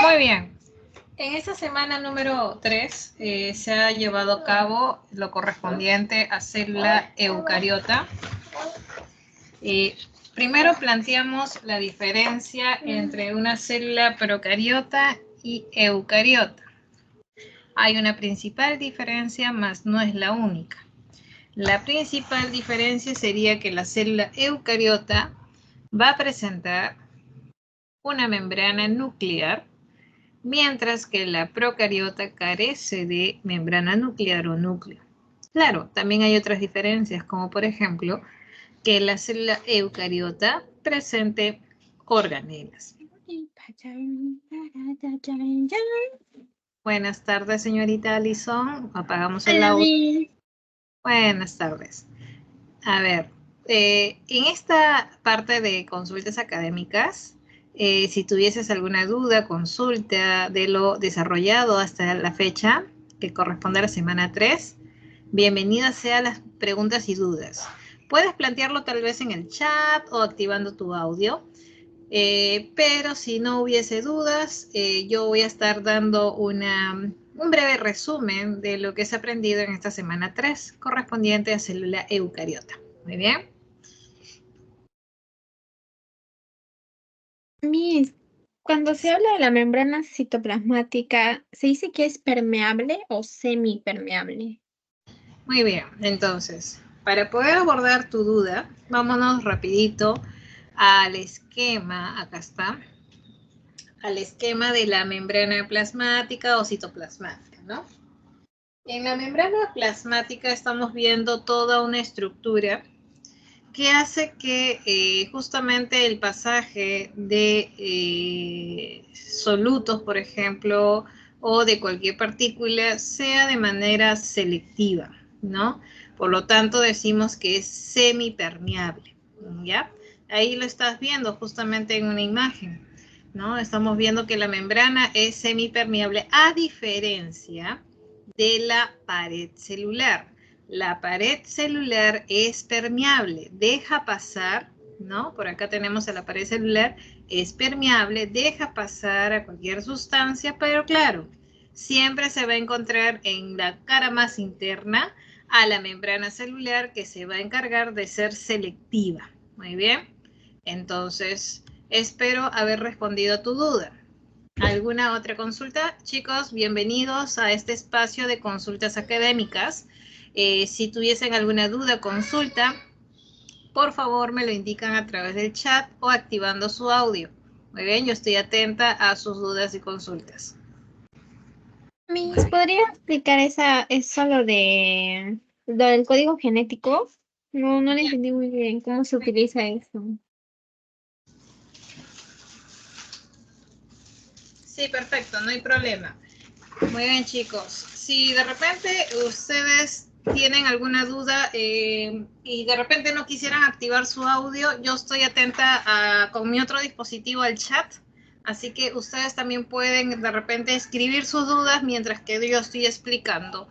Muy bien. En esta semana número 3 se ha llevado a cabo lo correspondiente a célula eucariota. Primero planteamos la diferencia entre una célula procariota y eucariota. Hay una principal diferencia, mas no es la única. La principal diferencia sería que la célula eucariota va a presentar una membrana nuclear, mientras que la procariota carece de membrana nuclear o núcleo. Claro, también hay otras diferencias, como por ejemplo, que la célula eucariota presente organelas. Buenas tardes, señorita Alison. Apagamos el audio. Buenas tardes. A ver, en esta parte de consultas académicas, si tuvieses alguna duda, consulta de lo desarrollado hasta la fecha, que corresponde a la semana 3, bienvenidas sean las preguntas y dudas. Puedes plantearlo tal vez en el chat o activando tu audio, pero si no hubiese dudas, yo voy a estar dando un breve resumen de lo que se ha aprendido en esta semana 3, correspondiente a célula eucariota. Muy bien. Miss, cuando se habla de la membrana citoplasmática, ¿se dice que es permeable o semipermeable? Muy bien, entonces, para poder abordar tu duda, vámonos rapidito al esquema, acá está, al esquema de la membrana plasmática o citoplasmática, ¿no? En la membrana plasmática estamos viendo toda una estructura que hace que justamente el pasaje de solutos, por ejemplo, o de cualquier partícula sea de manera selectiva, ¿no? Por lo tanto, decimos que es semipermeable, ¿ya? Ahí lo estás viendo justamente en una imagen, ¿no? Estamos viendo que la membrana es semipermeable a diferencia de la pared celular. La pared celular es permeable, deja pasar, ¿no? Por acá tenemos a la pared celular, es permeable, deja pasar a cualquier sustancia, pero claro, siempre se va a encontrar en la cara más interna a la membrana celular que se va a encargar de ser selectiva. Muy bien. Entonces, espero haber respondido a tu duda. ¿Alguna otra consulta? Chicos, bienvenidos a este espacio de consultas académicas. Si tuviesen alguna duda, consulta, por favor me lo indican a través del chat o activando su audio. Muy bien, yo estoy atenta a sus dudas y consultas. Miss, ¿podría explicar eso lo del código genético? No le entendí muy bien cómo se utiliza eso. Sí, perfecto, no hay problema. Muy bien, chicos. Si de repente ustedes tienen alguna duda y de repente no quisieran activar su audio, yo estoy atenta con mi otro dispositivo al chat. Así que ustedes también pueden de repente escribir sus dudas mientras que yo estoy explicando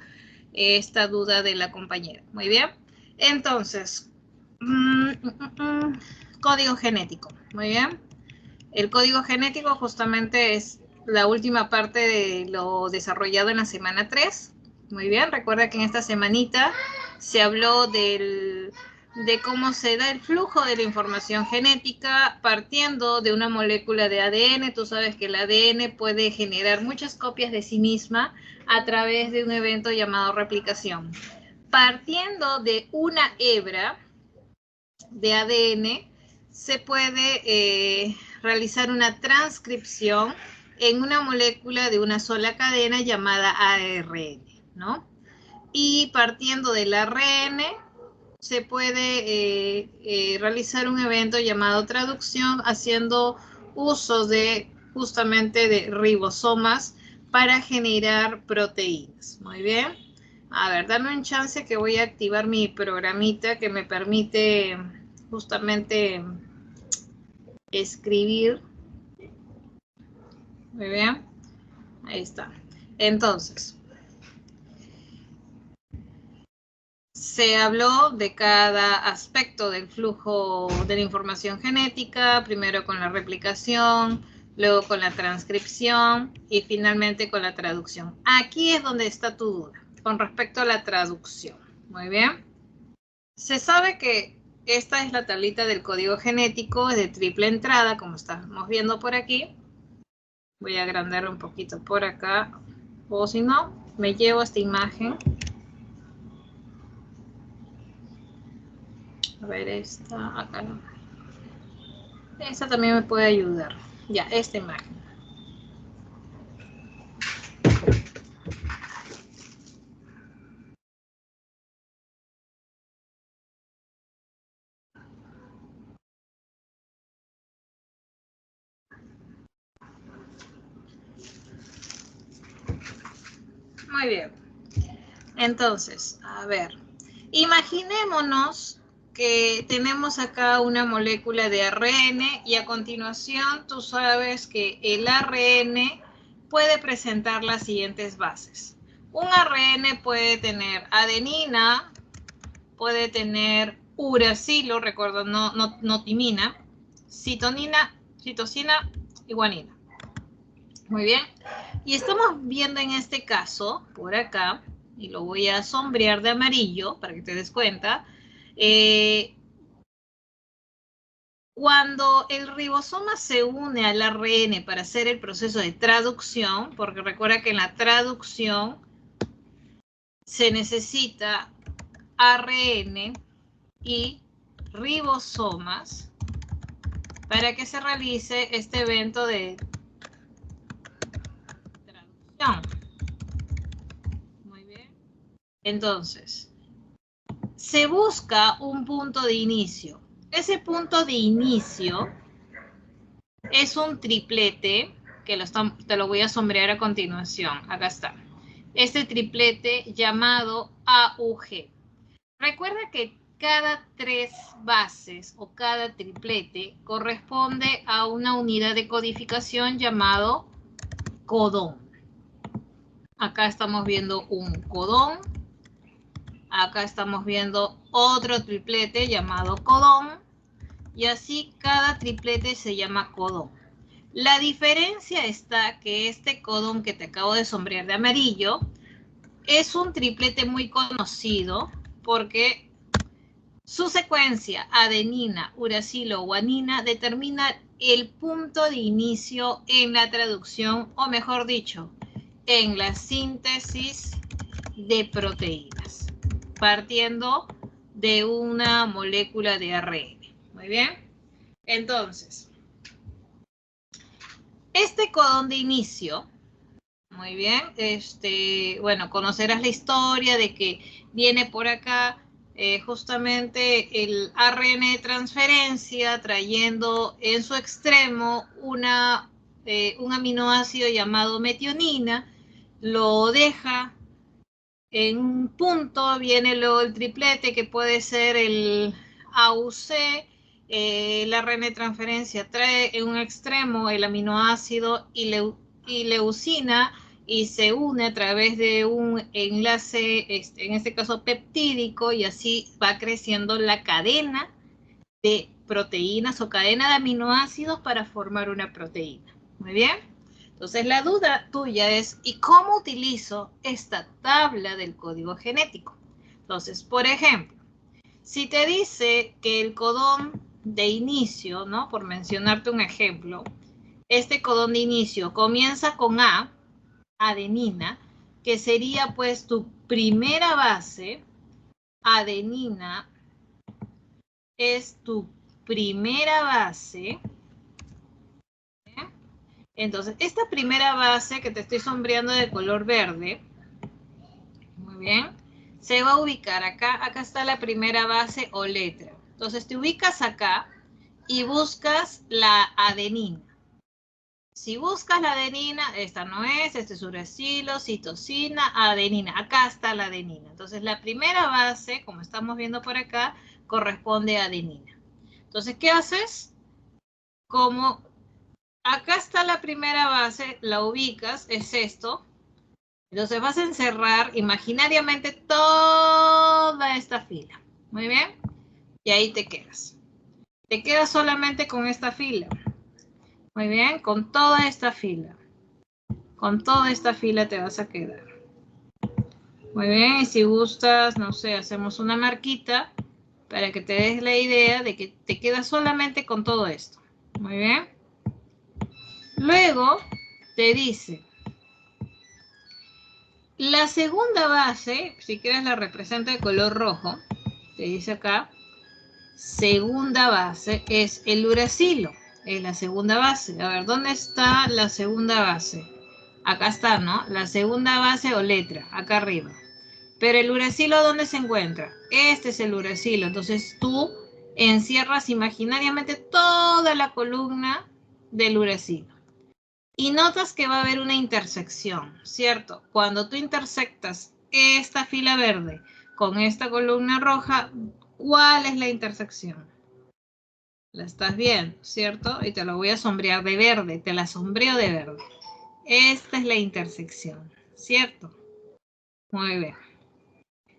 esta duda de la compañera. Muy bien. Entonces, código genético. Muy bien. El código genético justamente es la última parte de lo desarrollado en la semana 3. Muy bien, recuerda que en esta semanita se habló de cómo se da el flujo de la información genética partiendo de una molécula de ADN. Tú sabes que el ADN puede generar muchas copias de sí misma a través de un evento llamado replicación. Partiendo de una hebra de ADN, se puede realizar una transcripción en una molécula de una sola cadena llamada ARN, ¿no? Y partiendo del ARN se puede realizar un evento llamado traducción haciendo uso de justamente de ribosomas para generar proteínas. Muy bien. A ver, dame un chance que voy a activar mi programita que me permite justamente escribir. Muy bien. Ahí está. Entonces, se habló de cada aspecto del flujo de la información genética, primero con la replicación, luego con la transcripción y finalmente con la traducción. Aquí es donde está tu duda con respecto a la traducción. Muy bien. Se sabe que esta es la tablita del código genético, es de triple entrada, como estamos viendo por aquí. Voy a agrandar un poquito por acá, o si no, me llevo esta imagen. A ver, esta acá no. Esta también me puede ayudar. Ya, esta imagen. Muy bien. Entonces, a ver. Imaginémonos que tenemos acá una molécula de ARN y a continuación tú sabes que el ARN puede presentar las siguientes bases. Un ARN puede tener adenina, puede tener uracilo, recuerdo, no timina, citonina, citosina y guanina. Muy bien. Y estamos viendo en este caso, por acá, y lo voy a sombrear de amarillo para que te des cuenta, cuando el ribosoma se une al ARN para hacer el proceso de traducción, porque recuerda que en la traducción se necesita ARN y ribosomas para que se realice este evento de traducción. Muy bien. Entonces, se busca un punto de inicio. Ese punto de inicio es un triplete, que te lo voy a sombrear a continuación. Acá está. Este triplete llamado AUG. Recuerda que cada 3 bases o cada triplete corresponde a una unidad de codificación llamado codón. Acá estamos viendo un codón. Acá estamos viendo otro triplete llamado codón. Y así cada triplete se llama codón. La diferencia está que este codón que te acabo de sombrear de amarillo es un triplete muy conocido porque su secuencia adenina, uracilo, guanina determina el punto de inicio en la traducción, o mejor dicho, en la síntesis de proteínas, partiendo de una molécula de ARN. Muy bien. Entonces, este codón de inicio, muy bien, bueno, conocerás la historia de que viene por acá justamente el ARN de transferencia trayendo en su extremo un aminoácido llamado metionina, lo deja en un punto, viene luego el triplete que puede ser el AUC, la ARN de transferencia trae en un extremo el aminoácido y leucina y se une a través de un enlace, en este caso peptídico, y así va creciendo la cadena de proteínas o cadena de aminoácidos para formar una proteína. Muy bien. Entonces la duda tuya es, ¿y cómo utilizo esta tabla del código genético? Entonces, por ejemplo, si te dice que el codón de inicio, ¿no? Por mencionarte un ejemplo, este codón de inicio comienza con A, adenina, que sería pues tu primera base, adenina es tu primera base. Entonces, esta primera base que te estoy sombreando de color verde, muy bien, se va a ubicar acá. Acá está la primera base o letra. Entonces, te ubicas acá y buscas la adenina. Si buscas la adenina, esta no es, este es uracilo, citosina, adenina. Acá está la adenina. Entonces, la primera base, como estamos viendo por acá, corresponde a adenina. Entonces, ¿qué haces? Como acá está la primera base, la ubicas, es esto. Entonces vas a encerrar imaginariamente toda esta fila. Muy bien. Y ahí te quedas. Te quedas solamente con esta fila. Muy bien, con toda esta fila. Con toda esta fila te vas a quedar. Muy bien, y si gustas, no sé, hacemos una marquita para que te des la idea de que te quedas solamente con todo esto. Muy bien. Luego te dice, la segunda base, si quieres la representa de color rojo, te dice acá, segunda base es el uracilo, es la segunda base. A ver, ¿dónde está la segunda base? Acá está, ¿no? La segunda base o letra, acá arriba. Pero el uracilo, ¿dónde se encuentra? Este es el uracilo. Entonces tú encierras imaginariamente toda la columna del uracilo. Y notas que va a haber una intersección, ¿cierto? Cuando tú intersectas esta fila verde con esta columna roja, ¿cuál es la intersección? La estás viendo, ¿cierto? Y te lo voy a sombrear de verde, te la sombreo de verde. Esta es la intersección, ¿cierto? Muy bien.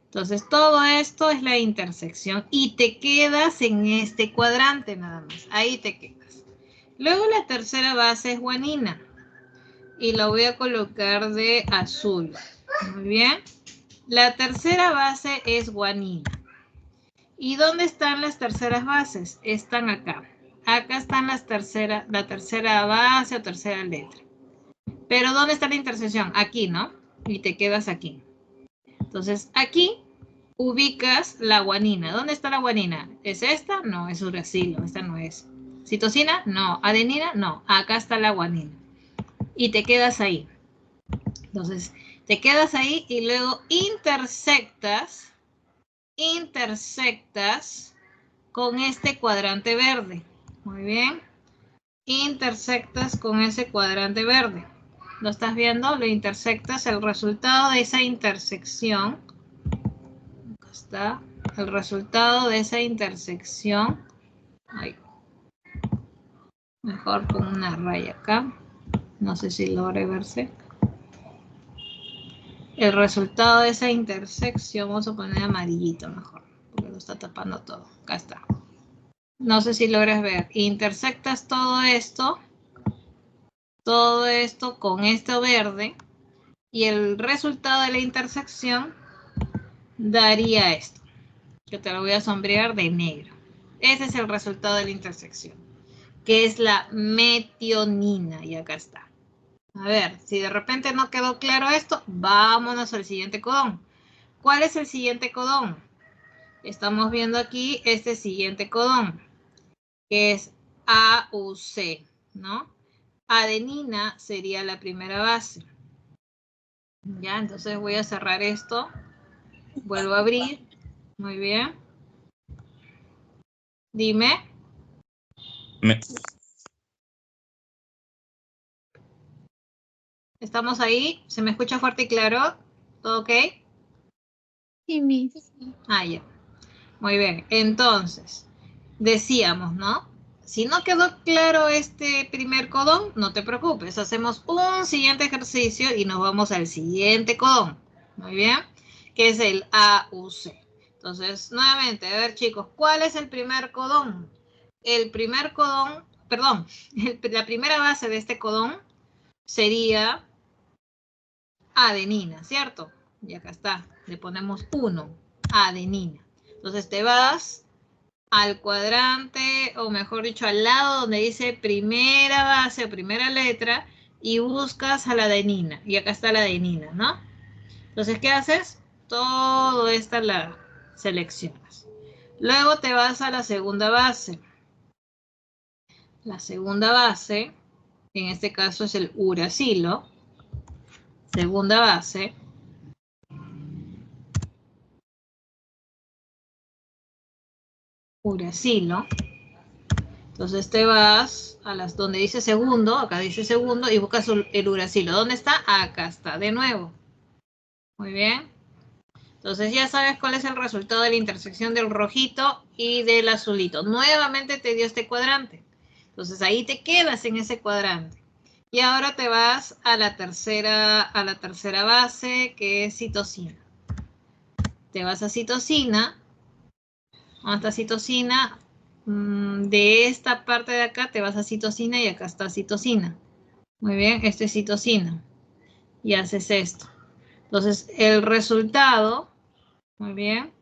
Entonces todo esto es la intersección y te quedas en este cuadrante nada más. Ahí te quedas. Luego la tercera base es guanina. Y la voy a colocar de azul. Muy bien. La tercera base es guanina. ¿Y dónde están las terceras bases? Están acá. Acá están la tercera base o tercera letra. Pero ¿dónde está la intersección? Aquí, ¿no? Y te quedas aquí. Entonces, aquí ubicas la guanina. ¿Dónde está la guanina? ¿Es esta? No, es uracilo. Esta no es. ¿Citosina? No. ¿Adenina? No. Acá está la guanina. Y te quedas ahí. Entonces, te quedas ahí y luego intersectas con este cuadrante verde. Muy bien. Intersectas con ese cuadrante verde. ¿Lo estás viendo? Lo intersectas. El resultado de esa intersección. Acá está. El resultado de esa intersección. Ay, mejor con una raya acá. No sé si logre verse. El resultado de esa intersección, vamos a poner amarillito mejor, porque lo está tapando todo. Acá está. No sé si logras ver. Intersectas todo esto con esto verde, y el resultado de la intersección daría esto, que te lo voy a sombrear de negro. Ese es el resultado de la intersección, que es la metionina, y acá está. A ver, si de repente no quedó claro esto, vámonos al siguiente codón. ¿Cuál es el siguiente codón? Estamos viendo aquí este siguiente codón, que es AUC, ¿no? Adenina sería la primera base. Ya, entonces voy a cerrar esto. Vuelvo a abrir. Muy bien. Dime. ¿Estamos ahí? ¿Se me escucha fuerte y claro? ¿Todo ok? Sí, Miss. Ah, ya. Muy bien. Entonces, decíamos, ¿no? Si no quedó claro este primer codón, no te preocupes. Hacemos un siguiente ejercicio y nos vamos al siguiente codón. Muy bien. Que es el AUC. Entonces, nuevamente, a ver chicos, ¿cuál es el primer codón? El primer codón, perdón, la primera base de este codón sería adenina, ¿cierto? Y acá está, le ponemos 1, adenina. Entonces te vas al cuadrante, o mejor dicho, al lado donde dice primera base o primera letra, y buscas a la adenina. Y acá está la adenina, ¿no? Entonces, ¿qué haces? Todo esta la seleccionas. Luego te vas a la segunda base. La segunda base, en este caso es el uracilo. Segunda base. Uracilo. Entonces te vas a las donde dice segundo, acá dice segundo, y buscas el uracilo. ¿Dónde está? Acá está, de nuevo. Muy bien. Entonces ya sabes cuál es el resultado de la intersección del rojito y del azulito. Nuevamente te dio este cuadrante. Entonces ahí te quedas en ese cuadrante. Y ahora te vas a la tercera base, que es citosina. Te vas a citosina. ¿Dónde está citosina? de esta parte de acá te vas a citosina y acá está citosina. Muy bien, esto es citosina. Y haces esto. Entonces, el resultado, muy bien.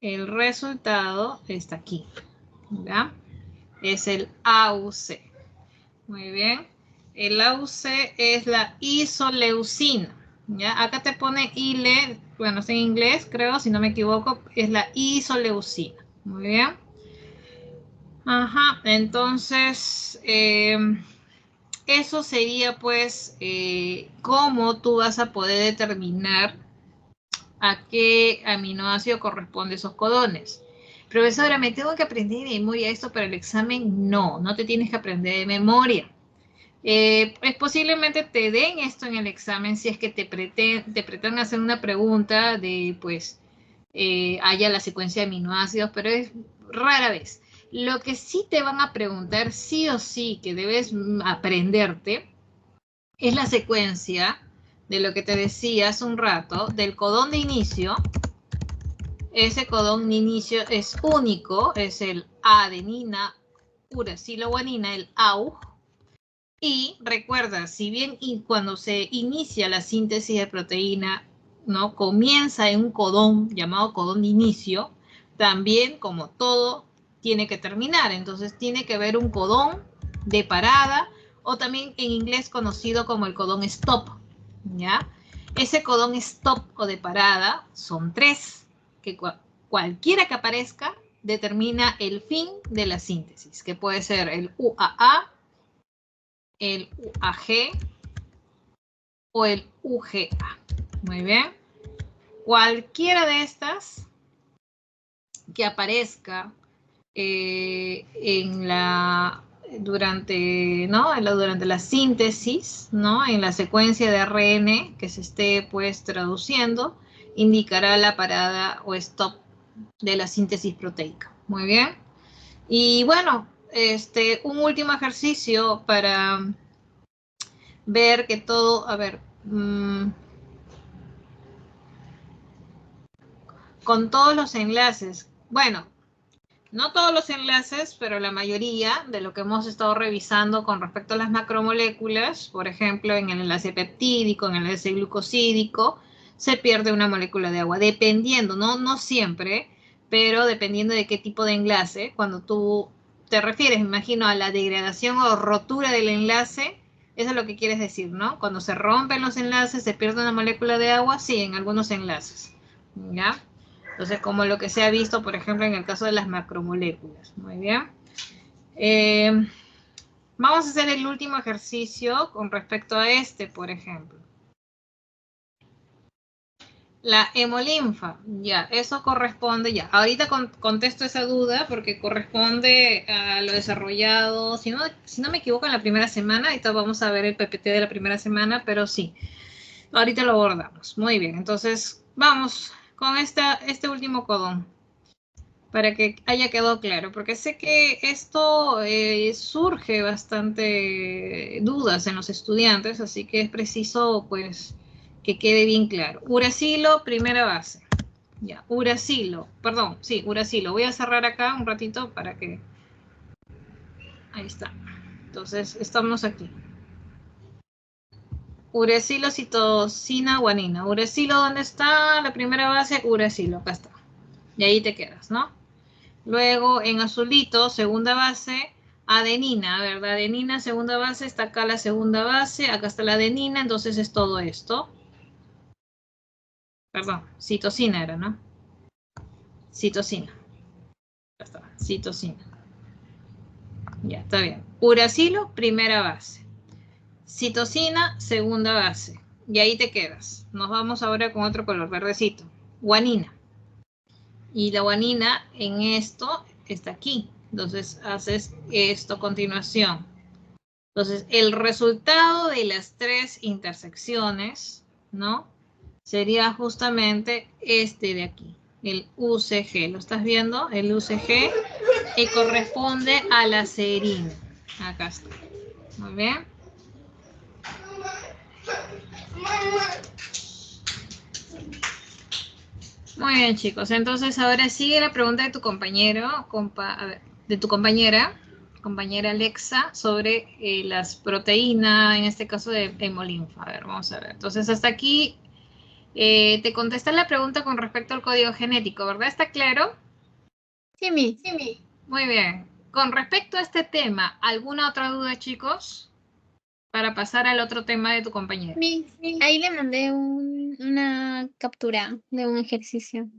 El resultado está aquí, ¿ya? Es el AUC. Muy bien. El AUC es la isoleucina, ¿ya? Acá te pone ILE, bueno, es en inglés, creo, si no me equivoco, es la isoleucina. Muy bien. Ajá, entonces, eso sería, pues, cómo tú vas a poder determinar a qué aminoácido corresponde esos codones. Profesora, ¿me tengo que aprender de memoria esto para el examen? No, no te tienes que aprender de memoria. Pues posiblemente te den esto en el examen si es que te pretenden hacer una pregunta de, pues, haya la secuencia de aminoácidos, pero es rara vez. Lo que sí te van a preguntar, sí o sí, que debes aprenderte, es la secuencia de lo que te decía hace un rato, del codón de inicio. Ese codón de inicio es único, es el adenina, uracilo-guanina, el AUG. Y recuerda, si bien cuando se inicia la síntesis de proteína, ¿no? Comienza en un codón llamado codón de inicio, también como todo tiene que terminar. Entonces tiene que haber un codón de parada o también en inglés conocido como el codón stop, ¿ya? Ese codón stop o de parada son 3, que cualquiera que aparezca determina el fin de la síntesis, que puede ser el UAA, el UAG o el UGA. Muy bien. Cualquiera de estas que aparezca durante la síntesis, ¿no? En la secuencia de ARN que se esté pues traduciendo, indicará la parada o stop de la síntesis proteica. Muy bien. Y bueno, un último ejercicio para ver que todo, a ver, con todos los enlaces. Bueno, no todos los enlaces, pero la mayoría de lo que hemos estado revisando con respecto a las macromoléculas, por ejemplo, en el enlace peptídico, en el enlace glucosídico, se pierde una molécula de agua, dependiendo, no siempre, pero dependiendo de qué tipo de enlace. Cuando tú te refieres, me imagino, a la degradación o rotura del enlace, eso es lo que quieres decir, ¿no? Cuando se rompen los enlaces, se pierde una molécula de agua, sí, en algunos enlaces, ¿ya? Entonces, como lo que se ha visto, por ejemplo, en el caso de las macromoléculas. Muy bien. Vamos a hacer el último ejercicio con respecto a por ejemplo. La hemolinfa, ya, eso corresponde, ya. Ahorita contesto esa duda porque corresponde a lo desarrollado, si no me equivoco, en la primera semana. Ahorita vamos a ver el PPT de la primera semana, pero sí, ahorita lo abordamos. Muy bien, entonces vamos con este último codón para que haya quedado claro, porque sé que esto surge bastante dudas en los estudiantes, así que es preciso pues que quede bien claro. Uracilo, primera base. Ya, uracilo, perdón, sí, uracilo. Voy a cerrar acá un ratito para que... Ahí está. Entonces, estamos aquí. Uracilo, citosina, guanina. Uracilo, ¿dónde está? La primera base, uracilo, acá está. Y ahí te quedas, ¿no? Luego, en azulito, segunda base, adenina, ¿verdad? Adenina, segunda base, está acá la segunda base, acá está la adenina, entonces es todo esto. Perdón, citosina era, ¿no? Citosina. Ya está, citosina. Ya, está bien. Uracilo, primera base. Citosina, segunda base. Y ahí te quedas. Nos vamos ahora con otro color, verdecito. Guanina. Y la guanina en esto está aquí. Entonces haces esto a continuación. Entonces el resultado de las 3 intersecciones, ¿no? Sería justamente este de aquí, el UCG. ¿Lo estás viendo? El UCG que corresponde a la serina. Acá está. Muy bien. Muy bien, chicos. Entonces, ahora sigue la pregunta de tu compañero, a ver, de tu compañera Alexa, sobre las proteínas, en este caso de hemolinfa. A ver, vamos a ver. Entonces, hasta aquí te contesté la pregunta con respecto al código genético, ¿verdad? ¿Está claro? Sí, mi. Muy bien. Con respecto a este tema, ¿alguna otra duda, chicos? Para pasar al otro tema de tu compañero. Ahí le mandé una captura de un ejercicio.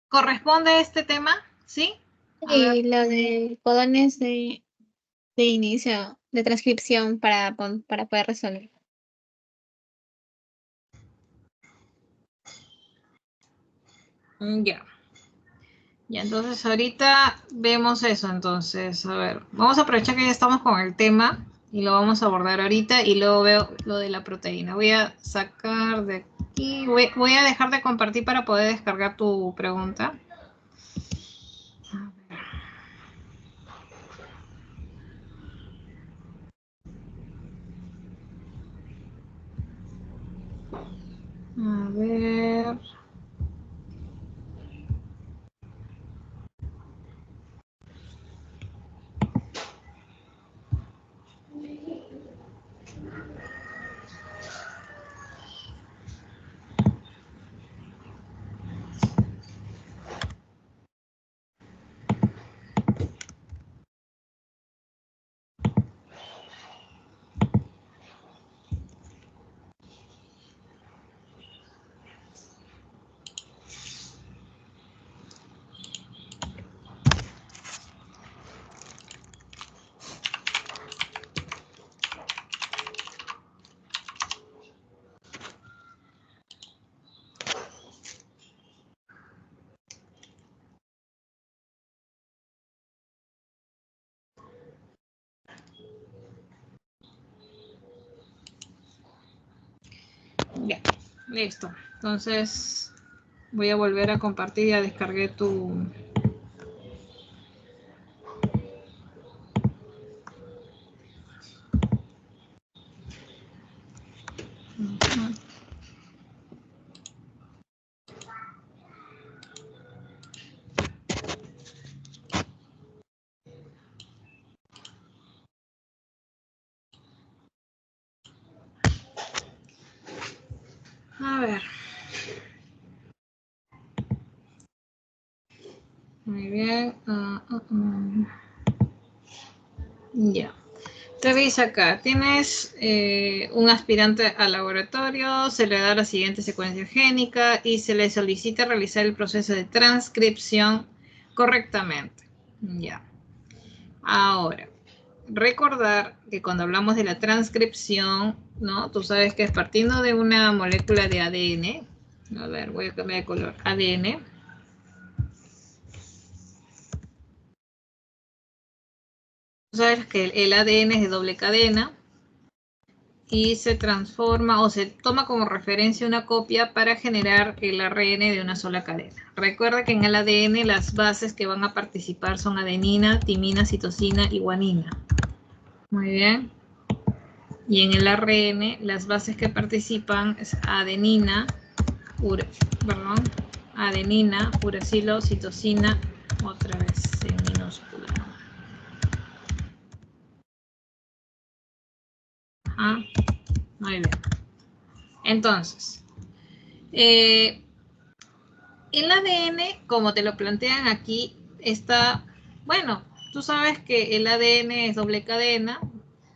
¿Corresponde a este tema? ¿Sí? A ver. Sí, lo de codones de inicio, de transcripción para poder resolver. Ya. Ya, entonces ahorita vemos eso. Entonces, a ver, vamos a aprovechar que ya estamos con el tema y lo vamos a abordar ahorita y luego veo lo de la proteína. Voy a sacar de aquí, voy a dejar de compartir para poder descargar tu pregunta. A ver. Ya, listo. Entonces voy a volver a compartir, ya descargué tu... A ver. Muy bien. Ya. Te dice acá, tienes un aspirante al laboratorio, se le da la siguiente secuencia génica y se le solicita realizar el proceso de transcripción correctamente. Ya. Ahora, recordar que cuando hablamos de la transcripción, ¿no? Tú sabes que es partiendo de una molécula de ADN. A ver, voy a cambiar de color. ADN. Tú sabes que el ADN es de doble cadena y se transforma o se toma como referencia una copia para generar el ARN de una sola cadena. Recuerda que en el ADN las bases que van a participar son adenina, timina, citosina y guanina. Muy bien. Y en el ARN las bases que participan es adenina, uracilo, citosina, otra vez en minúscula. Ajá. Muy bien. Entonces, el ADN, como te lo plantean aquí, está, bueno, tú sabes que el ADN es doble cadena,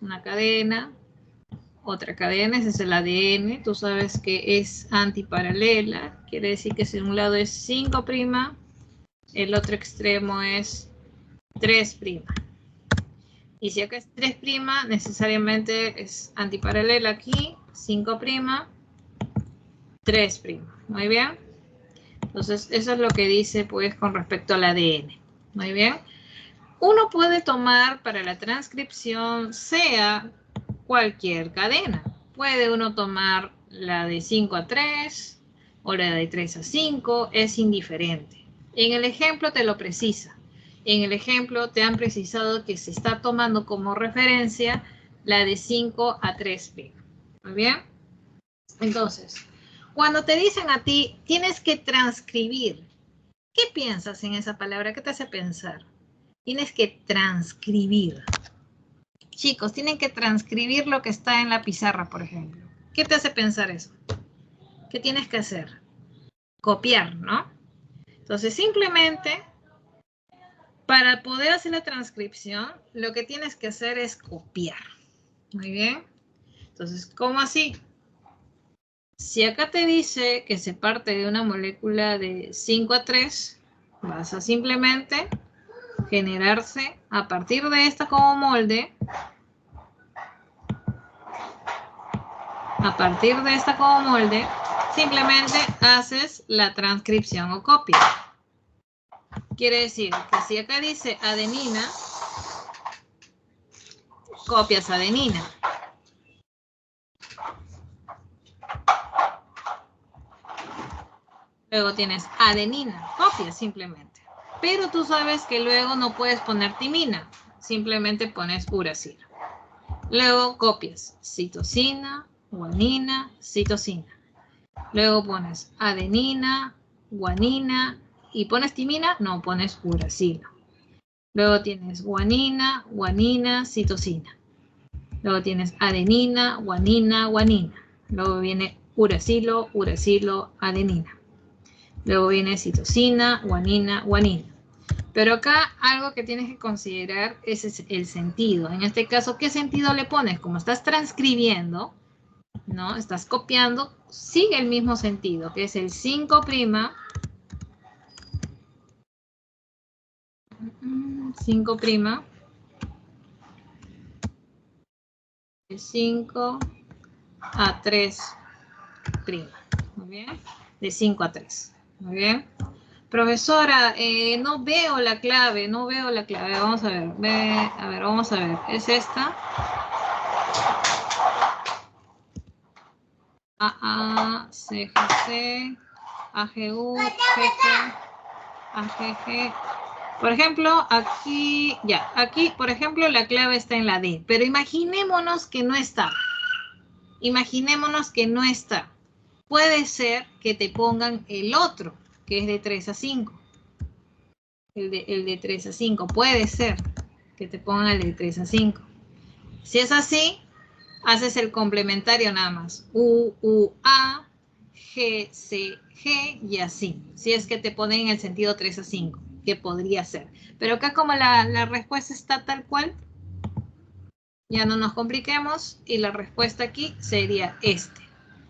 una cadena, otra cadena, ese es el ADN, tú sabes que es antiparalela, quiere decir que si un lado es 5', el otro extremo es 3'. Y si acá es 3', necesariamente es antiparalela aquí, 5', 3'. Muy bien. Entonces, eso es lo que dice, pues, con respecto al ADN. Muy bien. Uno puede tomar para la transcripción, sea cualquier cadena. Puede uno tomar la de 5 a 3 o la de 3 a 5, es indiferente. En el ejemplo te lo precisa. En el ejemplo te han precisado que se está tomando como referencia la de 5 a 3'. Muy bien. Entonces, cuando te dicen a ti, tienes que transcribir, ¿qué piensas en esa palabra? ¿Qué te hace pensar? Tienes que transcribir. Chicos, tienen que transcribir lo que está en la pizarra, por ejemplo. ¿Qué te hace pensar eso? ¿Qué tienes que hacer? Copiar, ¿no? Entonces, simplemente, para poder hacer la transcripción, lo que tienes que hacer es copiar. Muy bien. Entonces, ¿cómo así? Si acá te dice que se parte de una molécula de 5 a 3, vas a simplemente generarse a partir de esta como molde. A partir de esta como molde, simplemente haces la transcripción o copia. Quiere decir que si acá dice adenina, copias adenina. Luego tienes adenina, copias simplemente. Pero tú sabes que luego no puedes poner timina, simplemente pones uracilo. Luego copias citosina, guanina, citosina. Luego pones adenina, guanina y pones timina, no pones uracilo. Luego tienes guanina, guanina, citosina. Luego tienes adenina, guanina, guanina. Luego viene uracilo, uracilo, adenina. Luego viene citosina, guanina, guanina. Pero acá algo que tienes que considerar es el sentido. En este caso, ¿qué sentido le pones? Como estás transcribiendo, ¿no? Estás copiando, sigue el mismo sentido, que es el 5', 5', de 5 a 3'. Muy bien. De 5 a 3. Muy bien. Profesora, no veo la clave, no veo la clave. Vamos a ver. A ver, vamos a ver. ¿Es esta? AA, CGC, AGU, GG, AGG. Por ejemplo, aquí, ya, aquí, por ejemplo, la clave está en la D. Pero imaginémonos que no está. Imaginémonos que no está. Puede ser que te pongan el otro, que es de 3 a 5. El de 3 a 5. Puede ser que te pongan el de 3 a 5. Si es así, haces el complementario nada más. U, U, A, G, C, G y así. Si es que te ponen en el sentido 3 a 5, que podría ser. Pero acá como la respuesta está tal cual, ya no nos compliquemos y la respuesta aquí sería este.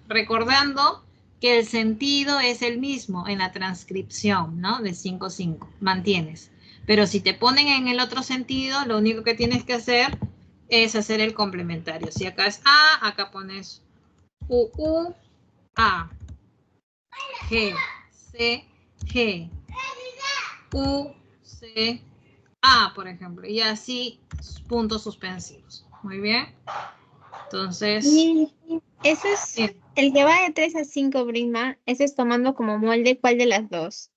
Recordando que el sentido es el mismo en la transcripción, ¿no? De 5 a 5, mantienes. Pero si te ponen en el otro sentido, lo único que tienes que hacer es hacer el complementario. Si acá es A, acá pones U, U, A, G, C, G, U, C, A, por ejemplo. Y así, puntos suspensivos. Muy bien. Entonces... Y eso es el que va de 3 a 5, prima. Ese es tomando como molde, ¿cuál de las dos?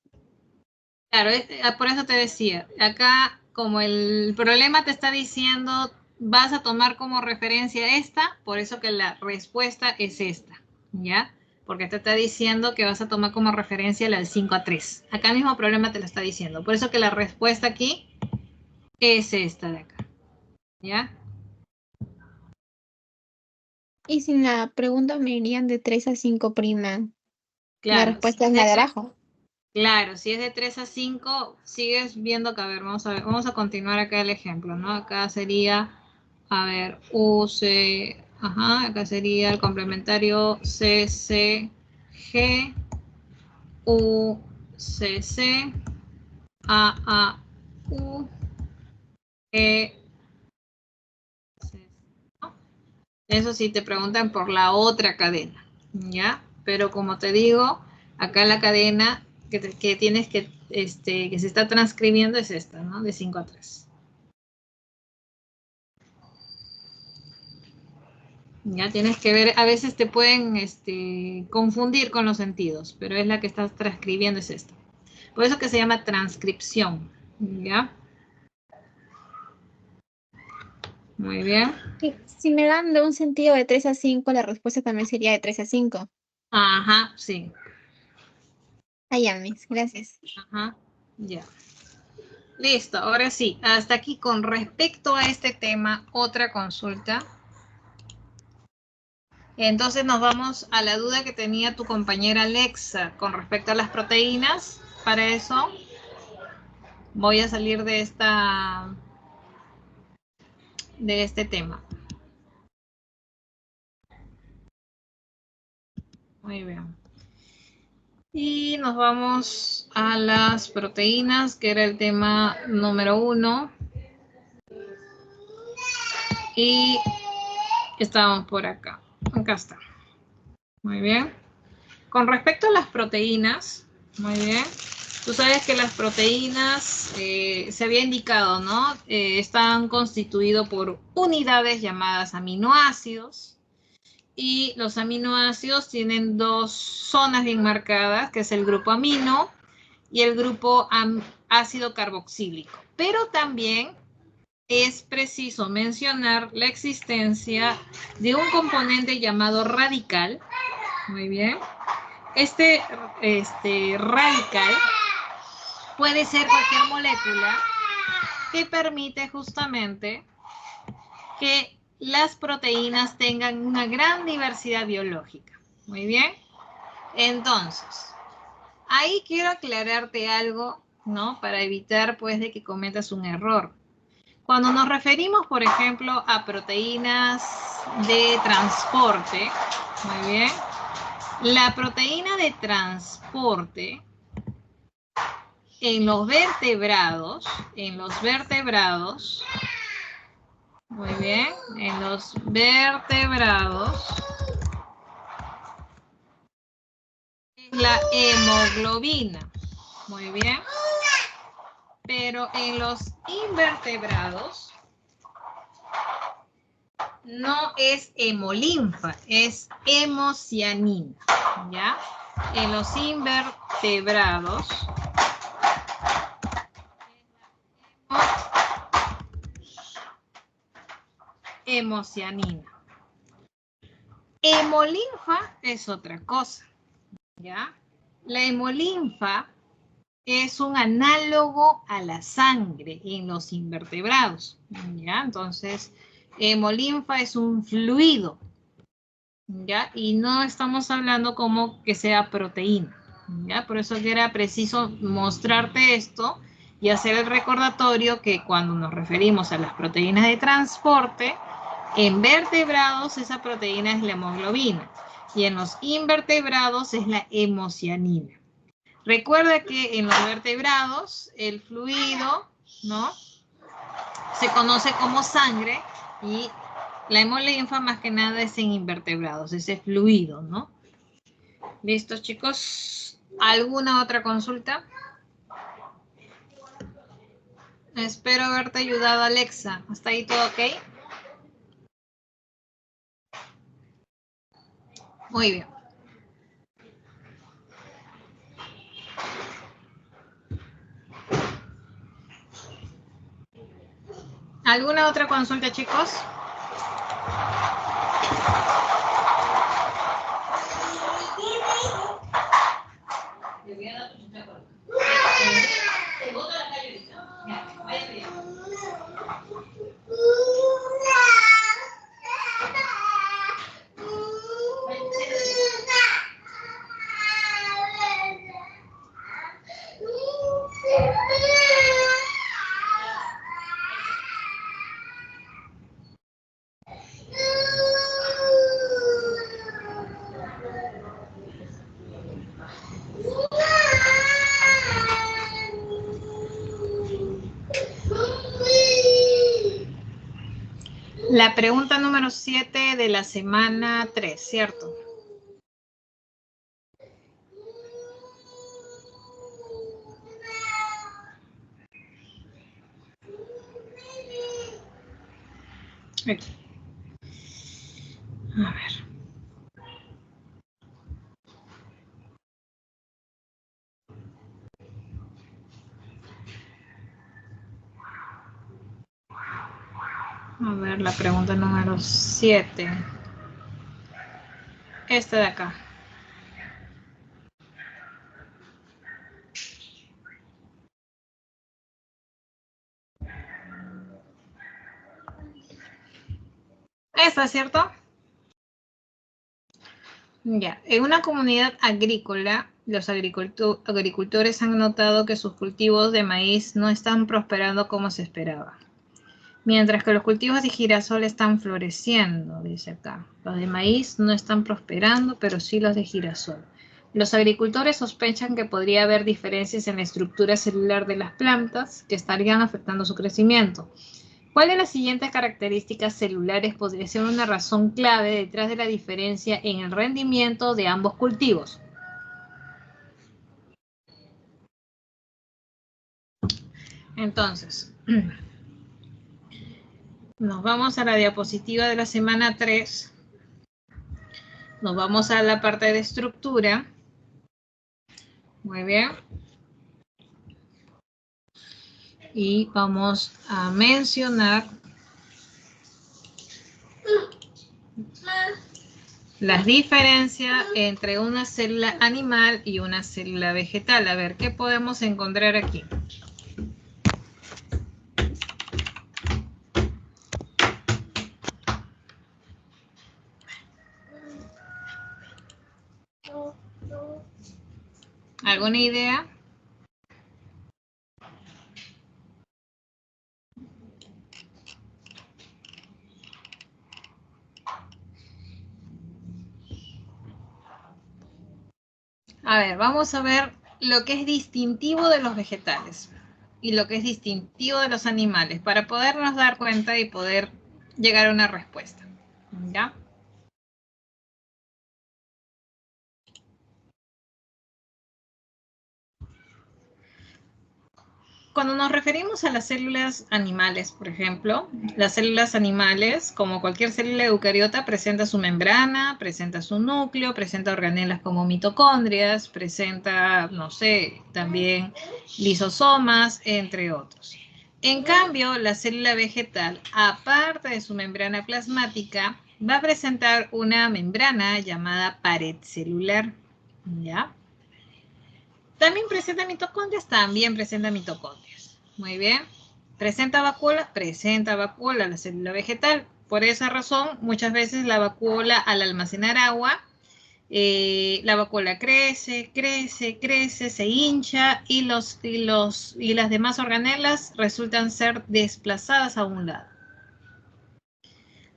Claro, por eso te decía, acá como el problema te está diciendo, vas a tomar como referencia esta, por eso que la respuesta es esta, ¿ya? Porque te está diciendo que vas a tomar como referencia la del 5 a 3. Acá el mismo problema te lo está diciendo, por eso que la respuesta aquí es esta de acá, ¿ya? Y si la pregunta me irían de 3 a 5, prima. La Claro, respuesta es la de abajo. claro, si es de 3 a 5, sigues viendo que, a ver, vamos a continuar acá el ejemplo, ¿no? Acá sería, a ver, UC, ajá, acá sería el complementario CCG, UCC, AAU, EC, ¿no? Eso sí te preguntan por la otra cadena, ¿ya? Pero como te digo, acá la cadena que tienes que se está transcribiendo es esta, ¿no? De 5 a 3. Ya tienes que ver, a veces te pueden confundir con los sentidos, pero es la que estás transcribiendo, es esta. Por eso que se llama transcripción, ¿ya? Muy bien. Si me dan de un sentido de 3 a 5, la respuesta también sería de 3 a 5. Ajá, sí. Ah, ya, Miss, gracias. Ajá, ya. Listo, ahora sí. Hasta aquí con respecto a este tema, otra consulta. Entonces nos vamos a la duda que tenía tu compañera Alexa con respecto a las proteínas. Para eso voy a salir de este tema. Muy bien. Y nos vamos a las proteínas, que era el tema número 1. Y estábamos por acá. Acá está. Muy bien. Con respecto a las proteínas, muy bien. Tú sabes que las proteínas se había indicado, ¿no? Están constituidos por unidades llamadas aminoácidos. Y los aminoácidos tienen dos zonas bien marcadas, que es el grupo amino y el grupo ácido carboxílico. Pero también es preciso mencionar la existencia de un componente llamado radical. Muy bien. Este radical puede ser cualquier molécula que permite justamente que las proteínas tengan una gran diversidad biológica. Muy bien. Entonces, ahí quiero aclararte algo, ¿no? Para evitar, pues, de que cometas un error. Cuando nos referimos, por ejemplo, a proteínas de transporte, muy bien, la proteína de transporte en los vertebrados, muy bien, en los vertebrados, es la hemoglobina, muy bien, pero en los invertebrados no es hemolinfa, es hemocianina, ¿ya? En los invertebrados hemocianina. Hemolinfa es otra cosa, ¿ya? La hemolinfa es un análogo a la sangre en los invertebrados, ¿ya? Entonces, hemolinfa es un fluido, ¿ya? Y no estamos hablando como que sea proteína, ¿ya? Por eso que era preciso mostrarte esto y hacer el recordatorio que cuando nos referimos a las proteínas de transporte, en vertebrados esa proteína es la hemoglobina y en los invertebrados es la hemocianina. Recuerda que en los vertebrados el fluido, ¿no?, se conoce como sangre y la hemolinfa más que nada es en invertebrados, ese fluido, ¿no? ¿Listos, chicos? ¿Alguna otra consulta? Espero haberte ayudado, Alexa. ¿Hasta ahí todo ok? Muy bien. ¿Alguna otra consulta, chicos? La pregunta número 7 de la semana 3, ¿cierto? Aquí. A ver. A ver, la pregunta número 7. Esta de acá. Esta, ¿cierto? Ya, en una comunidad agrícola, los agricultores han notado que sus cultivos de maíz no están prosperando como se esperaba. Mientras que los cultivos de girasol están floreciendo, dice acá. Los de maíz no están prosperando, pero sí los de girasol. Los agricultores sospechan que podría haber diferencias en la estructura celular de las plantas que estarían afectando su crecimiento. ¿Cuál de las siguientes características celulares podría ser una razón clave detrás de la diferencia en el rendimiento de ambos cultivos? Entonces, nos vamos a la diapositiva de la semana 3. Nos vamos a la parte de estructura. Muy bien. Y vamos a mencionar las diferencias entre una célula animal y una célula vegetal. A ver, ¿qué podemos encontrar aquí? ¿Alguna idea? A ver, vamos a ver lo que es distintivo de los vegetales y lo que es distintivo de los animales para podernos dar cuenta y poder llegar a una respuesta. ¿Ya? Cuando nos referimos a las células animales, por ejemplo, las células animales, como cualquier célula eucariota, presenta su membrana, presenta su núcleo, presenta organelas como mitocondrias, presenta, no sé, también lisosomas, entre otros. En cambio, la célula vegetal, aparte de su membrana plasmática, va a presentar una membrana llamada pared celular, ¿ya? También presenta mitocondrias, Muy bien. ¿Presenta vacuola la célula vegetal. Por esa razón, muchas veces la vacuola, al almacenar agua, la vacuola crece, se hincha y las demás organelas resultan ser desplazadas a un lado.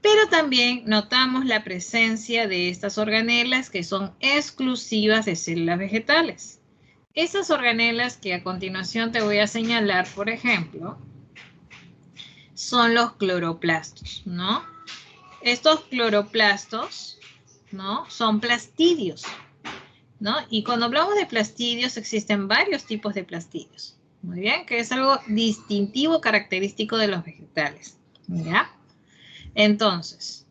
Pero también notamos la presencia de estas organelas que son exclusivas de células vegetales. Esas organelas que a continuación te voy a señalar, por ejemplo, son los cloroplastos, ¿no? Estos cloroplastos, ¿no? Son plastidios, ¿no? Y cuando hablamos de plastidios, existen varios tipos de plastidios, muy bien, que es algo distintivo, característico de los vegetales, ¿ya? Entonces,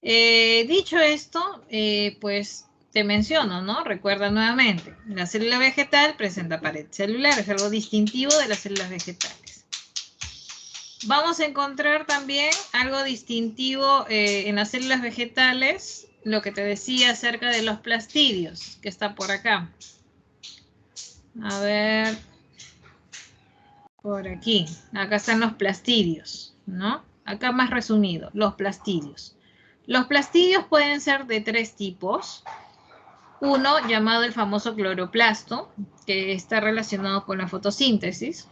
dicho esto, pues te menciono, ¿no? Recuerda nuevamente, la célula vegetal presenta pared celular, es algo distintivo de las células vegetales. Vamos a encontrar también algo distintivo en las células vegetales, lo que te decía acerca de los plastidios, que está por acá. A ver, por aquí, acá están los plastidios, ¿no? Acá más resumido, los plastidios. Los plastidios pueden ser de 3 tipos. Uno llamado el famoso cloroplasto, que está relacionado con la fotosíntesis.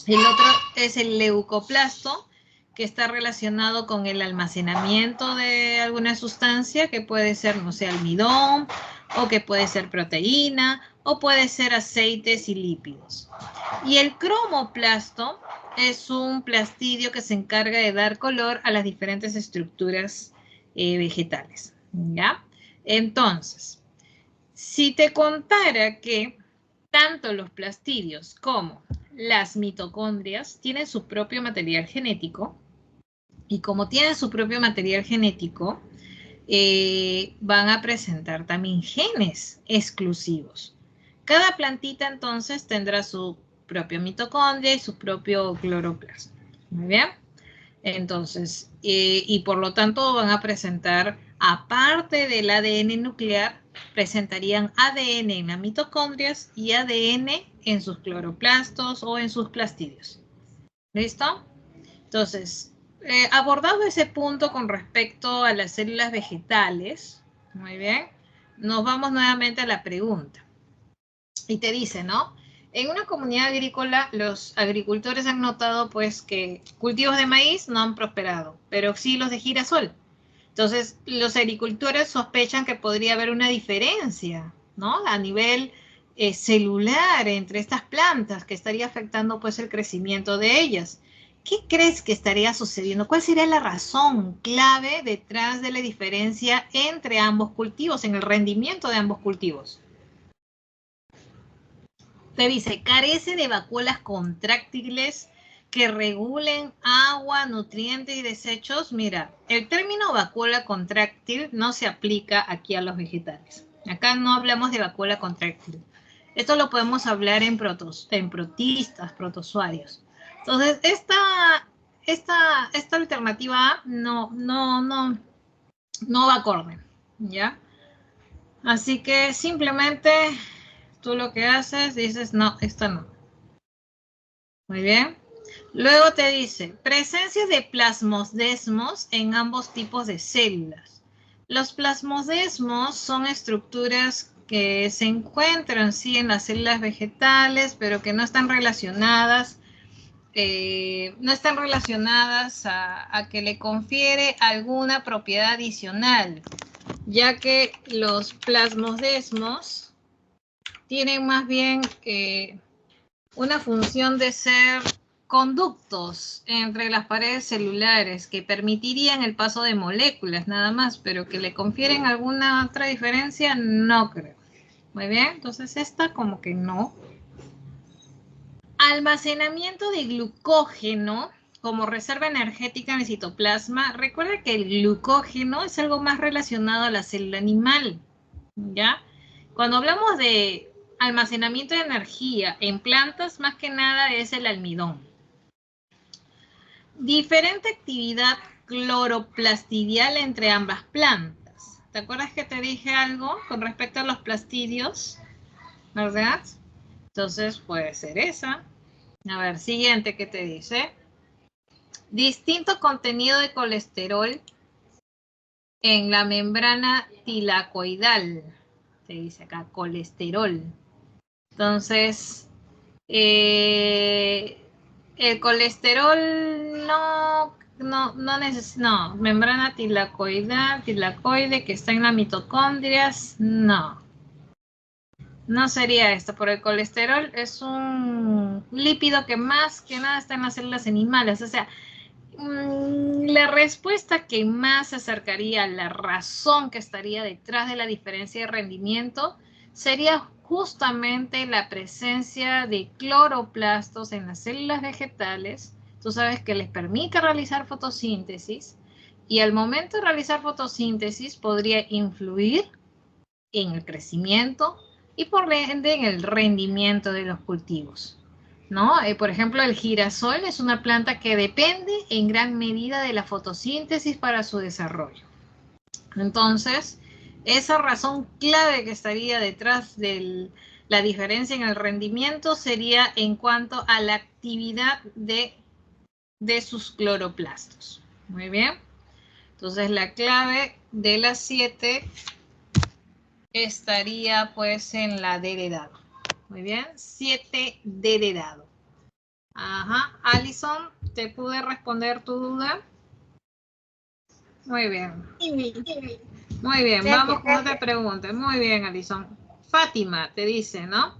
El otro es el leucoplasto, que está relacionado con el almacenamiento de alguna sustancia, que puede ser, no sé, almidón, o que puede ser proteína, o puede ser aceites y lípidos. Y el cromoplasto es un plastidio que se encarga de dar color a las diferentes estructuras vegetales, ¿ya? Entonces, si te contara que tanto los plastidios como las mitocondrias tienen su propio material genético, y como tienen su propio material genético, van a presentar también genes exclusivos. Cada plantita entonces tendrá su propia mitocondria y su propio cloroplasto. Muy bien. Entonces, y por lo tanto van a presentar, aparte del ADN nuclear, presentarían ADN en las mitocondrias y ADN en sus cloroplastos o en sus plastidios. ¿Listo? Entonces, abordado ese punto con respecto a las células vegetales, muy bien, nos vamos nuevamente a la pregunta. Y te dice, ¿no? En una comunidad agrícola, los agricultores han notado, pues, que cultivos de maíz no han prosperado, pero sí los de girasol. Entonces, los agricultores sospechan que podría haber una diferencia, ¿no? A nivel celular entre estas plantas que estaría afectando, pues, el crecimiento de ellas. ¿Qué crees que estaría sucediendo? ¿Cuál sería la razón clave detrás de la diferencia entre ambos cultivos, en el rendimiento de ambos cultivos? Te dice, carece de vacuolas contráctiles que regulen agua, nutrientes y desechos. Mira, el término vacuola contráctil no se aplica aquí a los vegetales. Acá no hablamos de vacuola contráctil. Esto lo podemos hablar en protistas, protozoarios. Entonces, esta alternativa A no va acorde, ¿ya? Así que simplemente tú lo que haces, dices, no, esta no. Muy bien. Luego te dice, presencia de plasmodesmos en ambos tipos de células. Los plasmodesmos son estructuras que se encuentran, sí, en las células vegetales, pero que no están relacionadas, a que le confiere alguna propiedad adicional, ya que los plasmodesmos tienen más bien una función de ser conductos entre las paredes celulares que permitirían el paso de moléculas nada más, pero que le confieren alguna otra diferencia, no creo. Muy bien, entonces esta como que no. Almacenamiento de glucógeno como reserva energética en el citoplasma. Recuerda que el glucógeno es algo más relacionado a la célula animal, ¿ya? Cuando hablamos de almacenamiento de energía en plantas, más que nada es el almidón. Diferente actividad cloroplastidial entre ambas plantas. ¿Te acuerdas que te dije algo con respecto a los plastidios? ¿Verdad? Entonces puede ser esa. A ver, siguiente, ¿qué te dice? Distinto contenido de colesterol en la membrana tilacoidal. Te dice acá, colesterol. Entonces, el colesterol no, membrana tilacoide que está en las mitocondrias, no. No sería esto, porque el colesterol es un lípido que más que nada está en las células animales. O sea, la respuesta que más se acercaría a la razón que estaría detrás de la diferencia de rendimiento sería justamente la presencia de cloroplastos en las células vegetales. Tú sabes que les permite realizar fotosíntesis y al momento de realizar fotosíntesis podría influir en el crecimiento y por ende en el rendimiento de los cultivos, ¿no? Por ejemplo, el girasol es una planta que depende en gran medida de la fotosíntesis para su desarrollo. Entonces, esa razón clave que estaría detrás de la diferencia en el rendimiento sería en cuanto a la actividad de sus cloroplastos. Muy bien. Entonces, la clave de las 7 estaría pues en la D de dado. Muy bien, 7D de dado. Ajá, Alison, ¿te pude responder tu duda? Muy bien. Muy bien, vamos con otra pregunta. Muy bien, Alison. Fátima te dice, ¿no?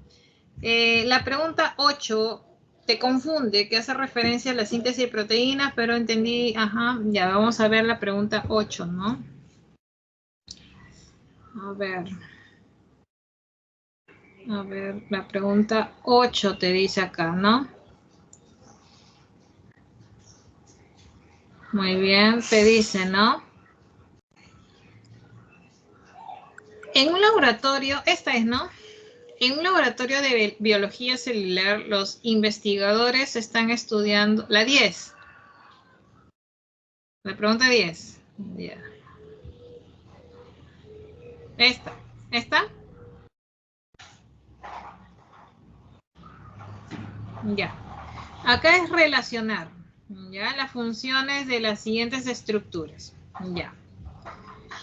La pregunta 8 te confunde, que hace referencia a la síntesis de proteínas, pero entendí, ajá, ya vamos a ver la pregunta 8, ¿no? A ver, la pregunta 8 te dice acá, ¿no? Muy bien, te dice, ¿no? En un laboratorio, esta es, ¿no? En un laboratorio de biología celular, los investigadores están estudiando, la 10. La pregunta 10. Ya. Esta. ¿Esta? Ya. Acá es relacionar, ya, las funciones de las siguientes estructuras. Ya.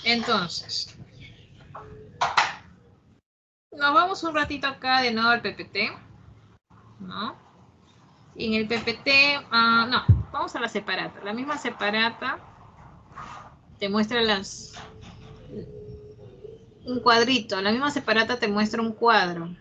Entonces, nos vamos un ratito acá de nuevo al PPT, ¿no? Y en el PPT, no, vamos a la separata. La misma separata te muestra un cuadrito. La misma separata te muestra un cuadro.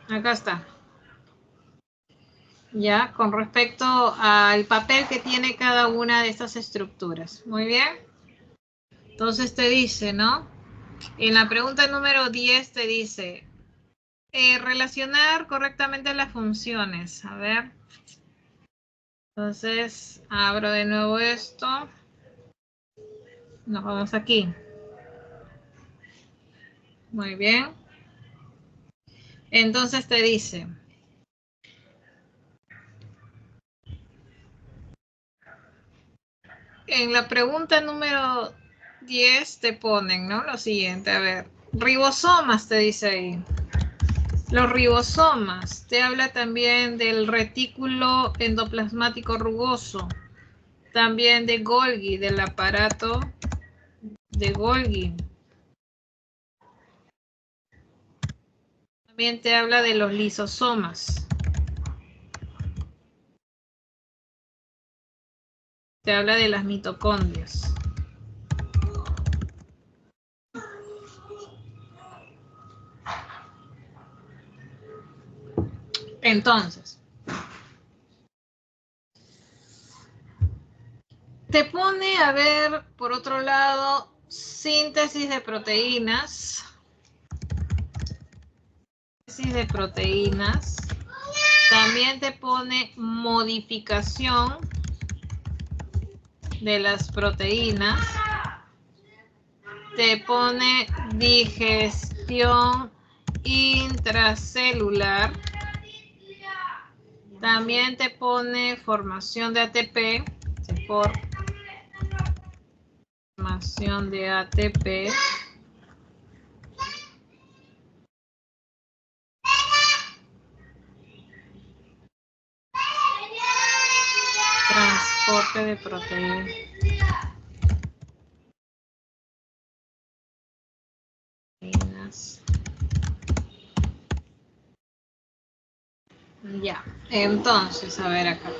Acá está. Ya, con respecto al papel que tiene cada una de estas estructuras. Muy bien. Entonces te dice, ¿no? En la pregunta número 10 te dice, relacionar correctamente las funciones. A ver. Entonces, abro de nuevo esto. Nos vamos aquí. Muy bien. Entonces te dice, en la pregunta número 10 te ponen, ¿no? Lo siguiente, a ver, ribosomas te dice ahí. Los ribosomas, te habla también del retículo endoplasmático rugoso, también de Golgi, del aparato de Golgi. También te habla de los lisosomas. Te habla de las mitocondrias. Entonces, te pone a ver, por otro lado, síntesis de proteínas. Síntesis de proteínas. También te pone modificación de las proteínas. Te pone digestión intracelular. También te pone formación de ATP. Formación de ATP. Transporte de proteínas. Ya, entonces, a ver acá.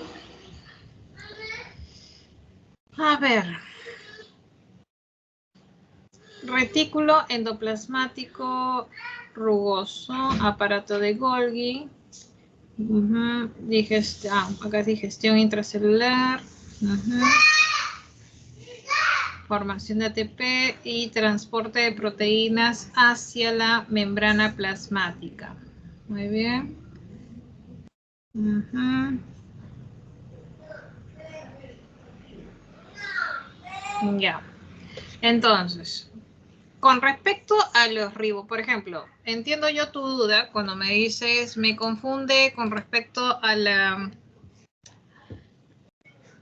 A ver. Retículo endoplasmático rugoso, aparato de Golgi. Acá es digestión intracelular. Formación de ATP y transporte de proteínas hacia la membrana plasmática. Muy bien. Ya. Entonces, con respecto a los ribos, por ejemplo, entiendo yo tu duda cuando me dices, me confunde con respecto a la...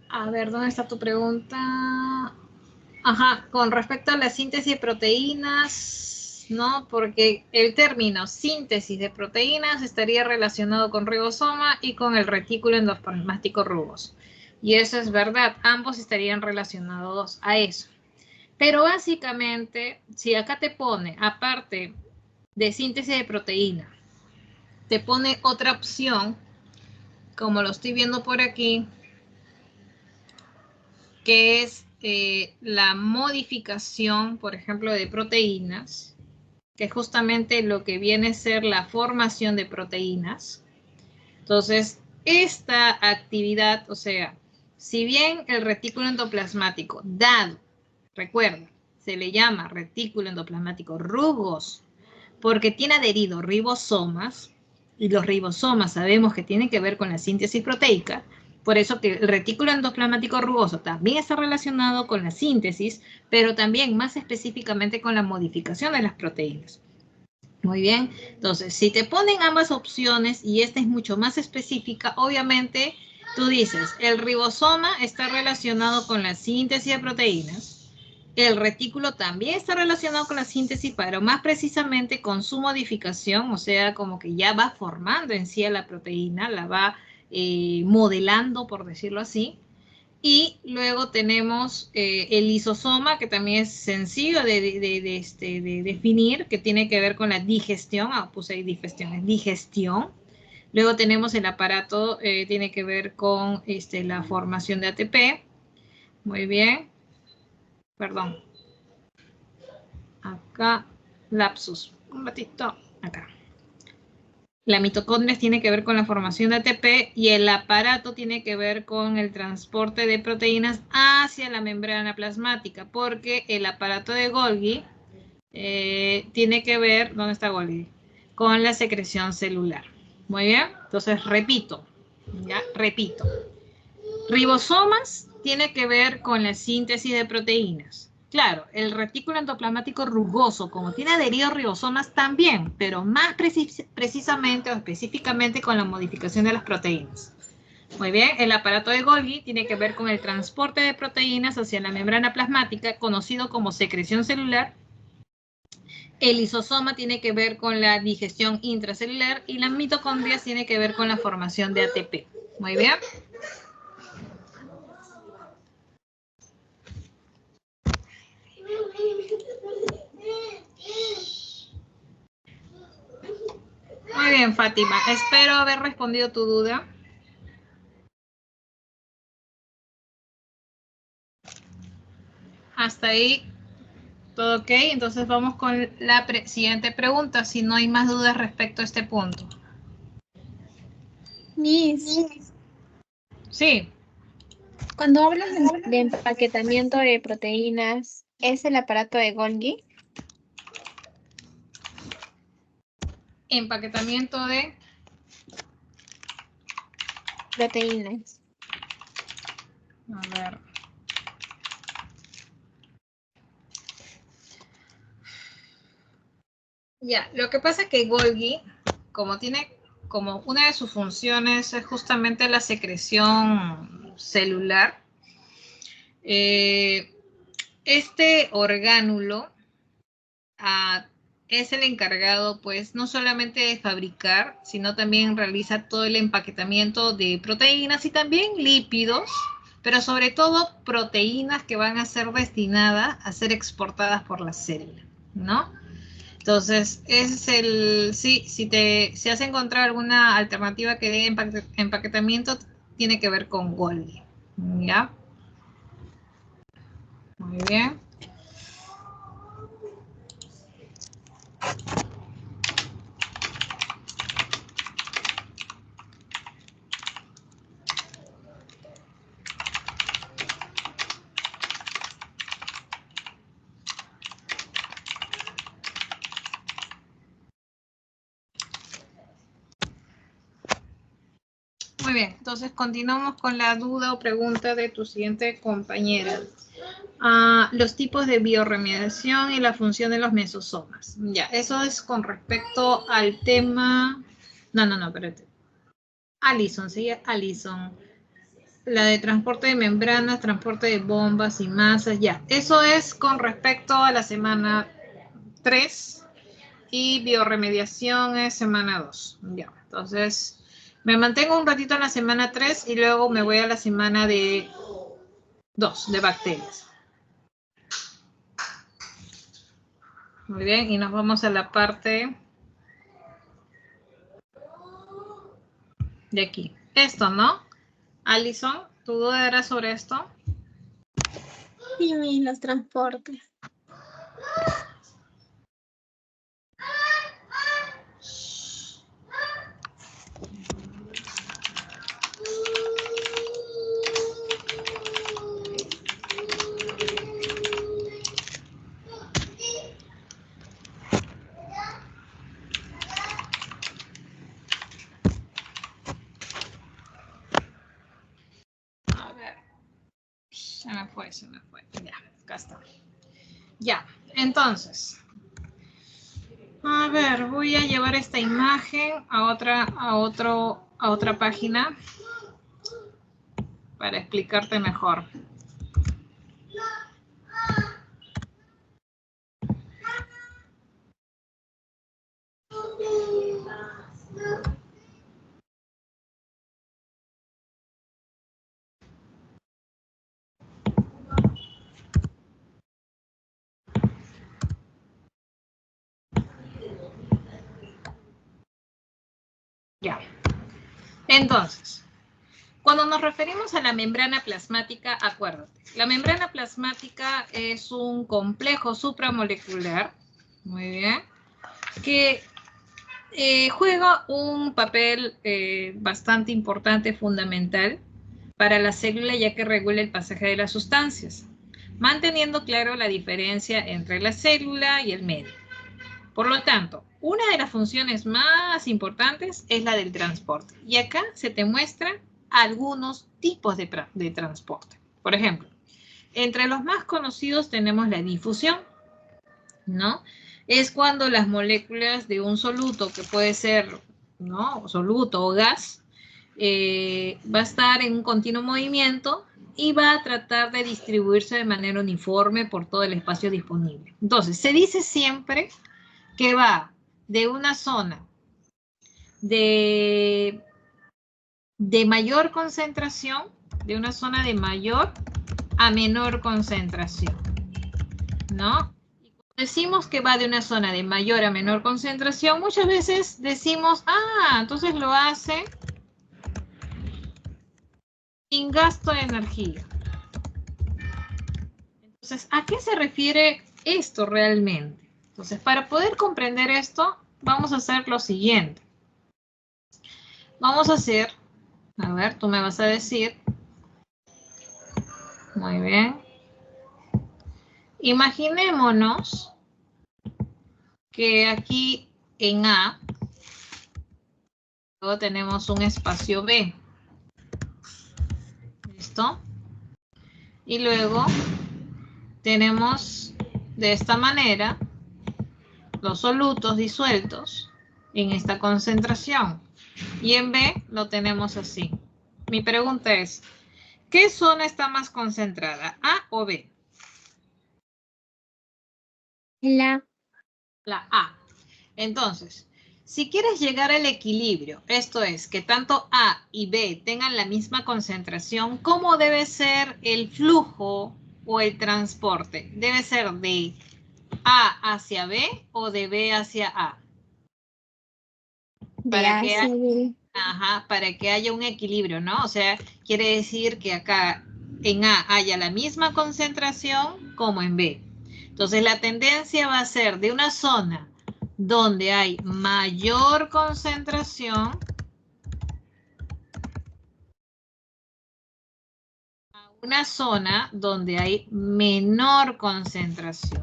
A ver, ¿dónde está tu pregunta? Ajá, con respecto a la síntesis de proteínas, ¿no? Porque el término síntesis de proteínas estaría relacionado con ribosoma y con el retículo endoplasmático rugoso. Y eso es verdad, ambos estarían relacionados a eso. Pero básicamente, si acá te pone, aparte de síntesis de proteína, te pone otra opción, como lo estoy viendo por aquí, que es la modificación, por ejemplo, de proteínas, que es justamente lo que viene a ser la formación de proteínas. Entonces, esta actividad, o sea, si bien el retículo endoplasmático dado, recuerda, se le llama retículo endoplasmático rugoso, porque tiene adherido ribosomas, y los ribosomas sabemos que tienen que ver con la síntesis proteica, Por eso que el retículo endoplasmático rugoso también está relacionado con la síntesis, pero también más específicamente con la modificación de las proteínas. Muy bien, entonces si te ponen ambas opciones y esta es mucho más específica, obviamente tú dices, el ribosoma está relacionado con la síntesis de proteínas, el retículo también está relacionado con la síntesis, pero más precisamente con su modificación, o sea, como que ya va formando en sí a la proteína, la va modelando, por decirlo así. Y luego tenemos el lisosoma, que también es sencillo de definir, que tiene que ver con la digestión. Puse ahí digestión, es digestión. Luego tenemos el aparato, tiene que ver con la formación de ATP. Muy bien. Perdón. Acá, lapsus. Un ratito. Acá. La mitocondria tiene que ver con la formación de ATP y el aparato tiene que ver con el transporte de proteínas hacia la membrana plasmática, porque el aparato de Golgi tiene que ver, ¿dónde está Golgi? Con la secreción celular. Muy bien, entonces repito, ya, repito. Ribosomas tiene que ver con la síntesis de proteínas. Claro, el retículo endoplasmático rugoso, como tiene adheridos ribosomas, también, pero más precisamente o específicamente con la modificación de las proteínas. Muy bien, el aparato de Golgi tiene que ver con el transporte de proteínas hacia la membrana plasmática, conocido como secreción celular. El lisosoma tiene que ver con la digestión intracelular y la mitocondria tiene que ver con la formación de ATP. Muy bien. Muy bien, Fátima. Espero haber respondido tu duda. Hasta ahí, todo ok. Entonces vamos con la siguiente pregunta, si no hay más dudas respecto a este punto. Miss, Sí. cuando hablas de empaquetamiento de proteínas, ¿es el aparato de Golgi? Empaquetamiento de... Proteínas. A ver. Ya, lo que pasa es que Golgi, como tiene como una de sus funciones es justamente la secreción celular, este orgánulo es el encargado, pues, no solamente de fabricar, sino también realiza todo el empaquetamiento de proteínas y también lípidos, pero sobre todo proteínas que van a ser destinadas a ser exportadas por la célula, ¿no? Entonces, ese es el, sí, si has encontrado alguna alternativa que dé empaquetamiento, tiene que ver con Golgi, ¿ya? Muy bien. Muy bien, entonces continuamos con la duda o pregunta de tu siguiente compañera. Los tipos de bioremediación y la función de los mesosomas. Ya, eso es con respecto al tema... No, espérate. Alison, sí, Alison. La de transporte de membranas, transporte de bombas y masas, ya. Eso es con respecto a la semana 3 y bioremediación es semana 2. Ya, entonces me mantengo un ratito en la semana 3 y luego me voy a la semana de 2 de bacterias. Muy bien, y nos vamos a la parte de aquí. Esto, ¿no? Alison, ¿tu duda era sobre esto? Sí, los transportes. Se me fue. Ya, acá está. Ya, entonces. A ver, voy a llevar esta imagen a otra página para explicarte mejor. Ya. Entonces, cuando nos referimos a la membrana plasmática, acuérdate, la membrana plasmática es un complejo supramolecular, muy bien, que juega un papel bastante importante, fundamental, para la célula, ya que regula el pasaje de las sustancias, manteniendo claro la diferencia entre la célula y el medio. Por lo tanto, una de las funciones más importantes es la del transporte. Y acá se te muestran algunos tipos de transporte. Por ejemplo, entre los más conocidos tenemos la difusión, ¿no? Es cuando las moléculas de un soluto, que puede ser, ¿no?, soluto o gas, va a estar en un continuo movimiento y va a tratar de distribuirse de manera uniforme por todo el espacio disponible. Entonces, se dice siempre que va de una zona de mayor concentración, de una zona de mayor a menor concentración, ¿no? Y cuando decimos que va de una zona de mayor a menor concentración, muchas veces decimos, entonces lo hace sin gasto de energía. Entonces, ¿a qué se refiere esto realmente? Entonces, para poder comprender esto, vamos a hacer lo siguiente. Vamos a hacer, a ver, tú me vas a decir. Muy bien. Imaginémonos que aquí en A, luego tenemos un espacio B. ¿Listo? Y luego tenemos de esta manera los solutos disueltos en esta concentración. Y en B lo tenemos así. Mi pregunta es, ¿qué zona está más concentrada? ¿A o B? La A. Entonces, si quieres llegar al equilibrio, esto es, que tanto A y B tengan la misma concentración, ¿cómo debe ser el flujo o el transporte? ¿Debe ser de A hacia B o de B hacia A? Para que haya un equilibrio, ¿no? O sea, quiere decir que acá en A haya la misma concentración como en B. Entonces, la tendencia va a ser de una zona donde hay mayor concentración a una zona donde hay menor concentración.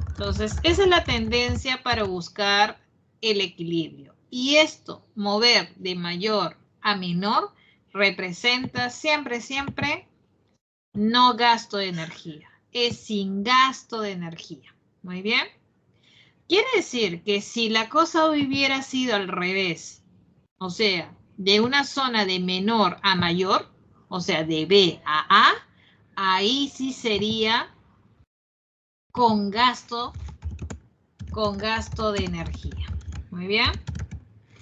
Entonces, esa es la tendencia para buscar el equilibrio. Y esto, mover de mayor a menor, representa siempre, siempre no gasto de energía. Es sin gasto de energía. Muy bien. Quiere decir que si la cosa hubiera sido al revés, o sea, de una zona de menor a mayor, o sea, de B a A, ahí sí sería con gasto de energía. Muy bien.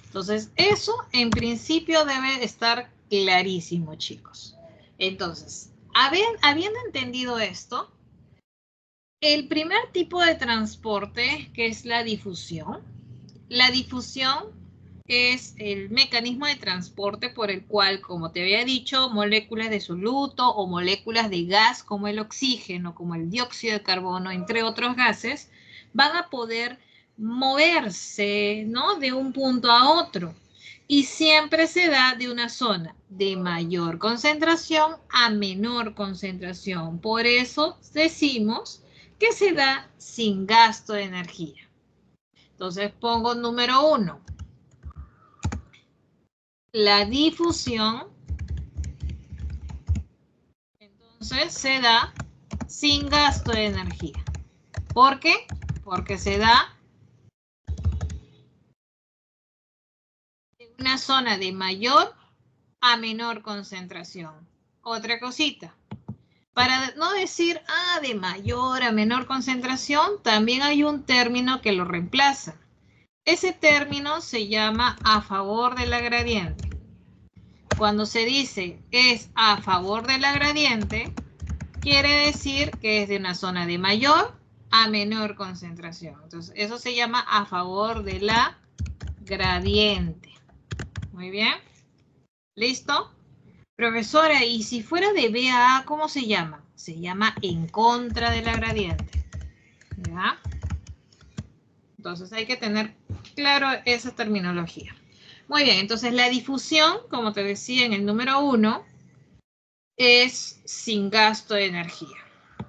Entonces, eso en principio debe estar clarísimo, chicos. Entonces, habiendo entendido esto, el primer tipo de transporte, que es la difusión es el mecanismo de transporte por el cual, como te había dicho, moléculas de soluto o moléculas de gas como el oxígeno, como el dióxido de carbono, entre otros gases, van a poder moverse, ¿no?, de un punto a otro. Y siempre se da de una zona de mayor concentración a menor concentración. Por eso decimos que se da sin gasto de energía. Entonces pongo número 1. La difusión. Entonces, Entonces se da sin gasto de energía. ¿Por qué? Porque se da en una zona de mayor a menor concentración. Otra cosita. Para no decir, de mayor a menor concentración, también hay un término que lo reemplaza. Ese término se llama a favor de la gradiente. Cuando se dice es a favor de la gradiente, quiere decir que es de una zona de mayor a menor concentración. Entonces, eso se llama a favor de la gradiente. Muy bien. ¿Listo? Profesora, y si fuera de B a A, ¿cómo se llama? Se llama en contra de la gradiente. ¿Ya? Entonces hay que tener claro esa terminología. Muy bien, entonces la difusión, como te decía en el número 1, es sin gasto de energía.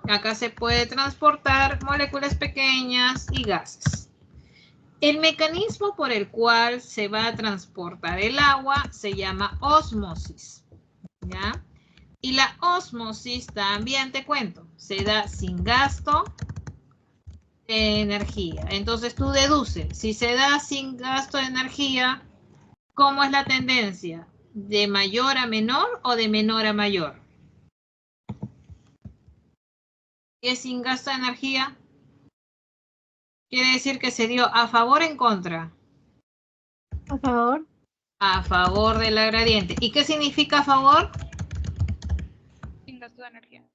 Acá se puede transportar moléculas pequeñas y gases. El mecanismo por el cual se va a transportar el agua se llama ósmosis. ¿Ya? Y la ósmosis también te cuento, se da sin gasto de energía. Entonces tú deduces, si se da sin gasto de energía, ¿cómo es la tendencia? ¿De mayor a menor o de menor a mayor? ¿Y es sin gasto de energía? Quiere decir que se dio a favor o en contra. A favor. A favor de la gradiente. ¿Y qué significa a favor? Sin gasto de energía.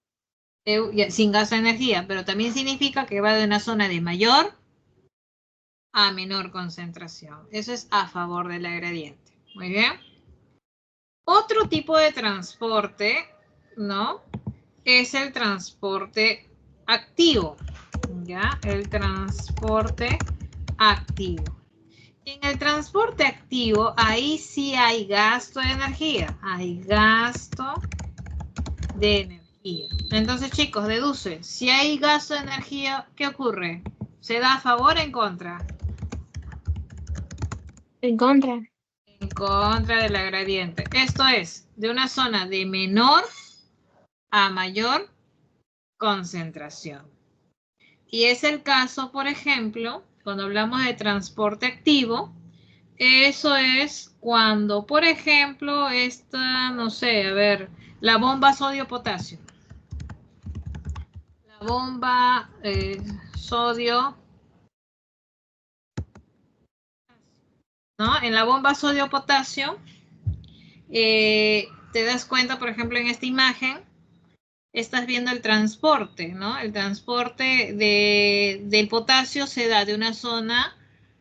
Sin gasto de energía, pero también significa que va de una zona de mayor a menor concentración. Eso es a favor de la gradiente. Muy bien. Otro tipo de transporte, ¿no? Es el transporte activo. ¿Ya? El transporte activo. En el transporte activo, ahí sí hay gasto de energía. Hay gasto de energía. Entonces, chicos, deduce. Si hay gasto de energía, ¿qué ocurre? ¿Se da a favor o en contra? En contra. En contra de la gradiente. Esto es, de una zona de menor a mayor concentración. Y es el caso, por ejemplo, cuando hablamos de transporte activo, eso es cuando, por ejemplo, esta, no sé, a ver, la bomba sodio-potasio. La bomba sodio, ¿no? En la bomba sodio-potasio, te das cuenta, por ejemplo, en esta imagen, estás viendo el transporte, ¿no? El transporte del potasio se da de una zona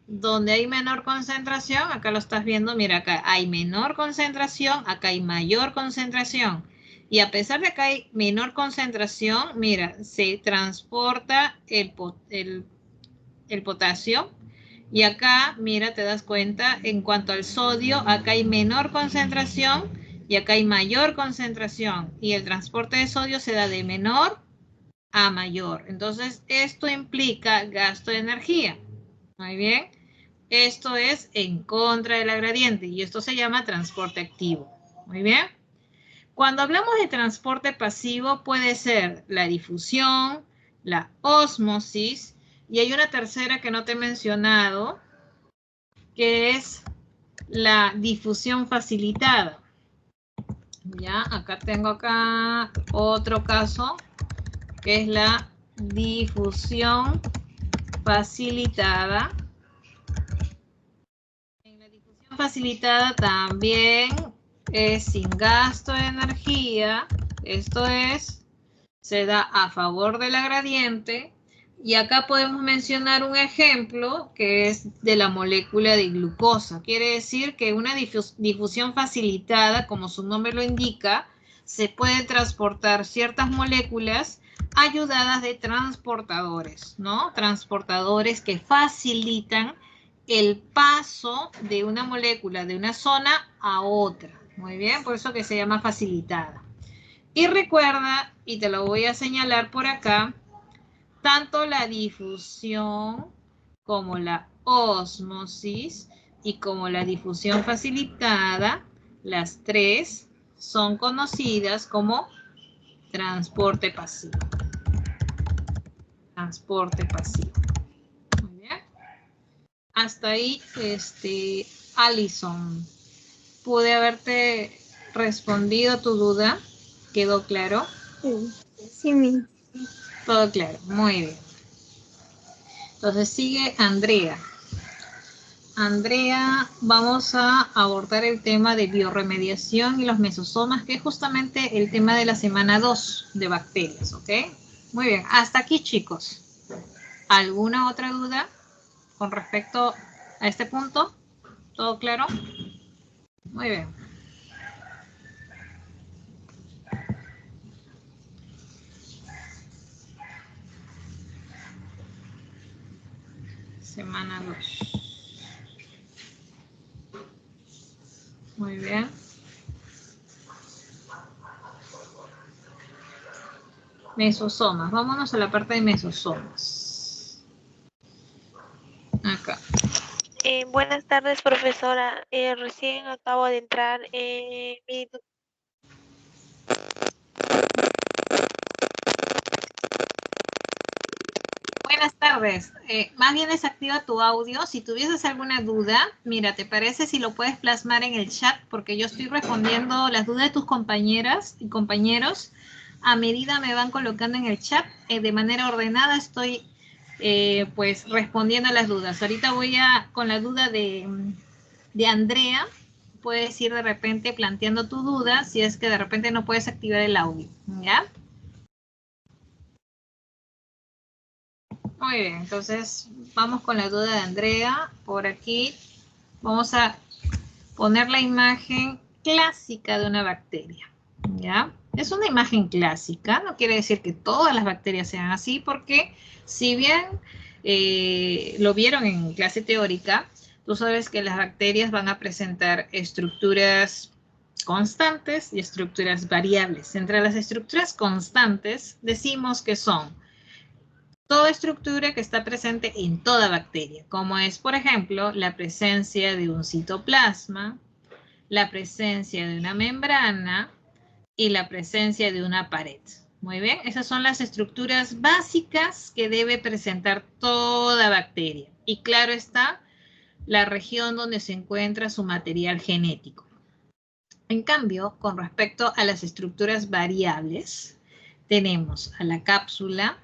donde hay menor concentración, acá lo estás viendo, mira, acá hay menor concentración, acá hay mayor concentración. Y a pesar de que hay menor concentración, mira, se transporta el potasio. Y acá, mira, te das cuenta, en cuanto al sodio, acá hay menor concentración y acá hay mayor concentración. Y el transporte de sodio se da de menor a mayor. Entonces, esto implica gasto de energía. Muy bien. Esto es en contra de la gradiente y esto se llama transporte activo. Muy bien. Cuando hablamos de transporte pasivo puede ser la difusión, la ósmosis y hay una tercera que no te he mencionado que es la difusión facilitada. Ya, acá tengo otro caso que es la difusión facilitada. En la difusión facilitada también es sin gasto de energía. Esto es, se da a favor de la gradiente. Y acá podemos mencionar un ejemplo que es de la molécula de glucosa. Quiere decir que una difusión facilitada, como su nombre lo indica, se puede transportar ciertas moléculas ayudadas de transportadores, ¿no? Transportadores que facilitan el paso de una molécula de una zona a otra. Muy bien, por eso que se llama facilitada. Y recuerda, y te lo voy a señalar por acá, tanto la difusión como la ósmosis y como la difusión facilitada, las tres son conocidas como transporte pasivo. Transporte pasivo. Muy bien. Hasta ahí, Alison. ¿Pude haberte respondido tu duda? ¿Quedó claro? Sí, mi. Todo claro, muy bien. Entonces sigue Andrea. Andrea, vamos a abordar el tema de biorremediación y los mesosomas, que es justamente el tema de la semana 2 de bacterias, ¿ok? Muy bien, hasta aquí, chicos. ¿Alguna otra duda con respecto a este punto? ¿Todo claro? Muy bien. Semana 2. Muy bien. Mesosomas. Vámonos a la parte de mesosomas. Acá. Buenas tardes, profesora. Recién acabo de entrar. Buenas tardes. Más bien desactiva tu audio. Si tuvieses alguna duda, mira, ¿te parece si lo puedes plasmar en el chat? Porque yo estoy respondiendo las dudas de tus compañeras y compañeros. A medida me van colocando en el chat, de manera ordenada estoy pues respondiendo a las dudas. Ahorita voy con la duda de Andrea. Puedes ir de repente planteando tu duda si es que de repente no puedes activar el audio, ¿ya? Muy bien, entonces vamos con la duda de Andrea. Por aquí vamos a poner la imagen clásica de una bacteria, ¿ya? Es una imagen clásica, no quiere decir que todas las bacterias sean así, porque si bien lo vieron en clase teórica, tú sabes que las bacterias van a presentar estructuras constantes y estructuras variables. Entre las estructuras constantes decimos que son toda estructura que está presente en toda bacteria, como es, por ejemplo, la presencia de un citoplasma, la presencia de una membrana y la presencia de una pared. Muy bien, esas son las estructuras básicas que debe presentar toda bacteria. Y claro está, la región donde se encuentra su material genético. En cambio, con respecto a las estructuras variables, tenemos a la cápsula,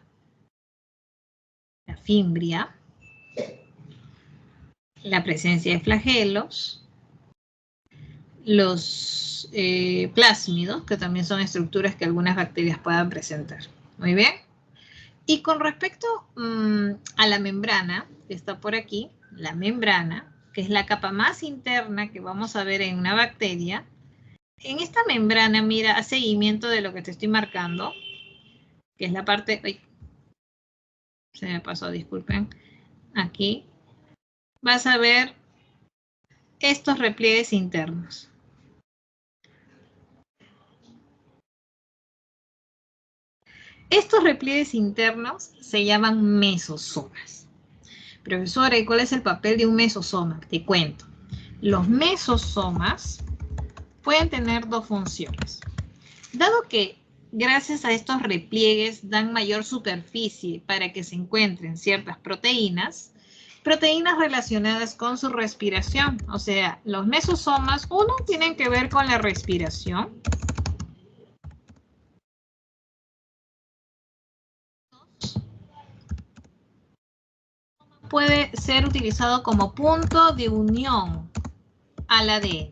la fimbria, la presencia de flagelos, los plásmidos, que también son estructuras que algunas bacterias puedan presentar. Muy bien. Y con respecto a la membrana, que está por aquí, la membrana, que es la capa más interna que vamos a ver en una bacteria, en esta membrana, mira, a seguimiento de lo que te estoy marcando, que es la parte... Ay, se me pasó, disculpen. Aquí vas a ver estos repliegues internos. Estos repliegues internos se llaman mesosomas. Profesora, ¿y cuál es el papel de un mesosoma? Te cuento. Los mesosomas pueden tener dos funciones. Dado que gracias a estos repliegues dan mayor superficie para que se encuentren ciertas proteínas relacionadas con su respiración. O sea, los mesosomas, uno, tienen que ver con la respiración. Puede ser utilizado como punto de unión al ADN.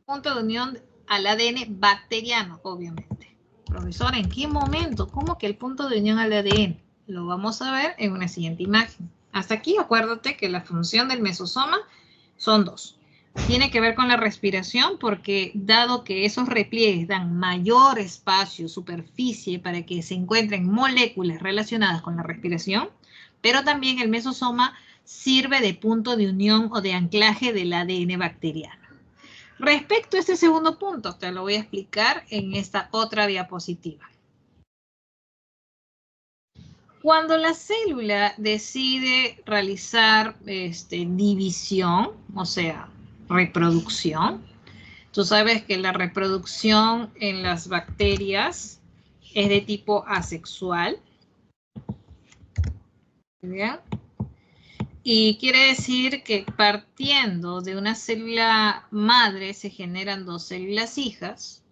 Punto de unión al ADN bacteriano, obviamente. Profesora, ¿en qué momento? ¿Cómo que el punto de unión al ADN? Lo vamos a ver en una siguiente imagen. Hasta aquí, acuérdate que la función del mesosoma son dos. Tiene que ver con la respiración porque dado que esos repliegues dan mayor espacio, superficie para que se encuentren moléculas relacionadas con la respiración, pero también el mesosoma sirve de punto de unión o de anclaje del ADN bacteriano. Respecto a este segundo punto, te lo voy a explicar en esta otra diapositiva. Cuando la célula decide realizar división, o sea, reproducción, Tú sabes que la reproducción en las bacterias es de tipo asexual. ¿Bien? Y quiere decir que partiendo de una célula madre se generan dos células hijas.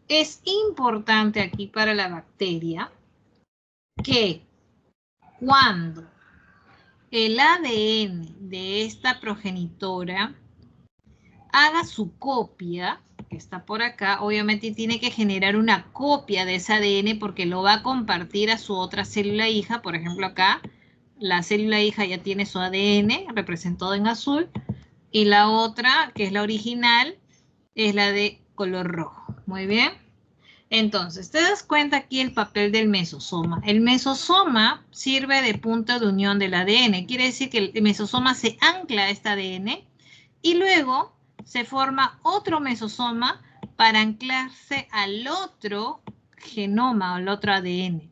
Es importante aquí para la bacteria que cuando el ADN de esta progenitora haga su copia, que está por acá, obviamente tiene que generar una copia de ese ADN porque lo va a compartir a su otra célula hija. Por ejemplo, acá la célula hija ya tiene su ADN representado en azul y la otra, que es la original, es la de color rojo. Muy bien. Entonces, te das cuenta aquí el papel del mesosoma. El mesosoma sirve de punto de unión del ADN. Quiere decir que el mesosoma se ancla a este ADN y luego se forma otro mesosoma para anclarse al otro genoma o al otro ADN.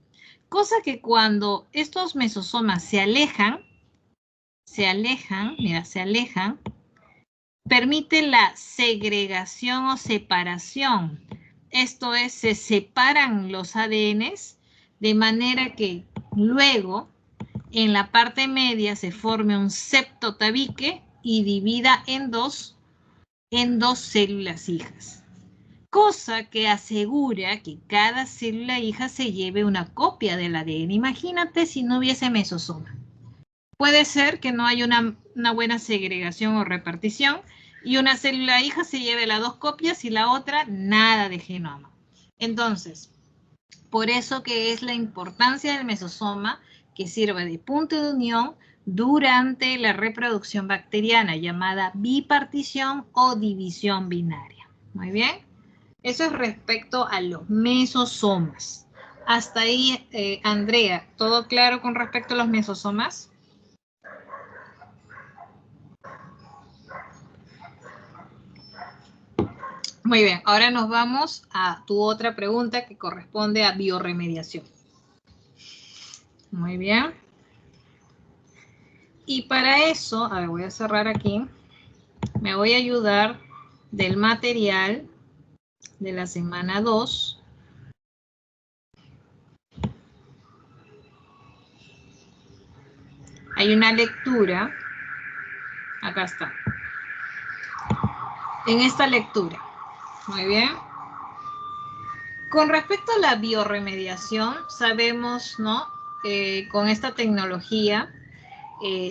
Cosa que cuando estos mesosomas se alejan, permite la segregación o separación. Esto es, se separan los ADNs de manera que luego en la parte media se forme un septo tabique y divida en dos células hijas. Cosa que asegura que cada célula hija se lleve una copia del ADN. Imagínate si no hubiese mesosoma. Puede ser que no haya una buena segregación o repartición y una célula hija se lleve las dos copias y la otra nada de genoma. Entonces, por eso que es la importancia del mesosoma que sirve de punto de unión durante la reproducción bacteriana llamada bipartición o división binaria. Muy bien. Eso es respecto a los mesosomas. Hasta ahí, Andrea, ¿todo claro con respecto a los mesosomas? Muy bien, ahora nos vamos a tu otra pregunta que corresponde a biorremediación. Muy bien. Y para eso, a ver, voy a cerrar aquí. Me voy a ayudar del material de la semana 2. Hay una lectura. Acá está. En esta lectura. Muy bien. Con respecto a la biorremediación, sabemos, ¿no? Con esta tecnología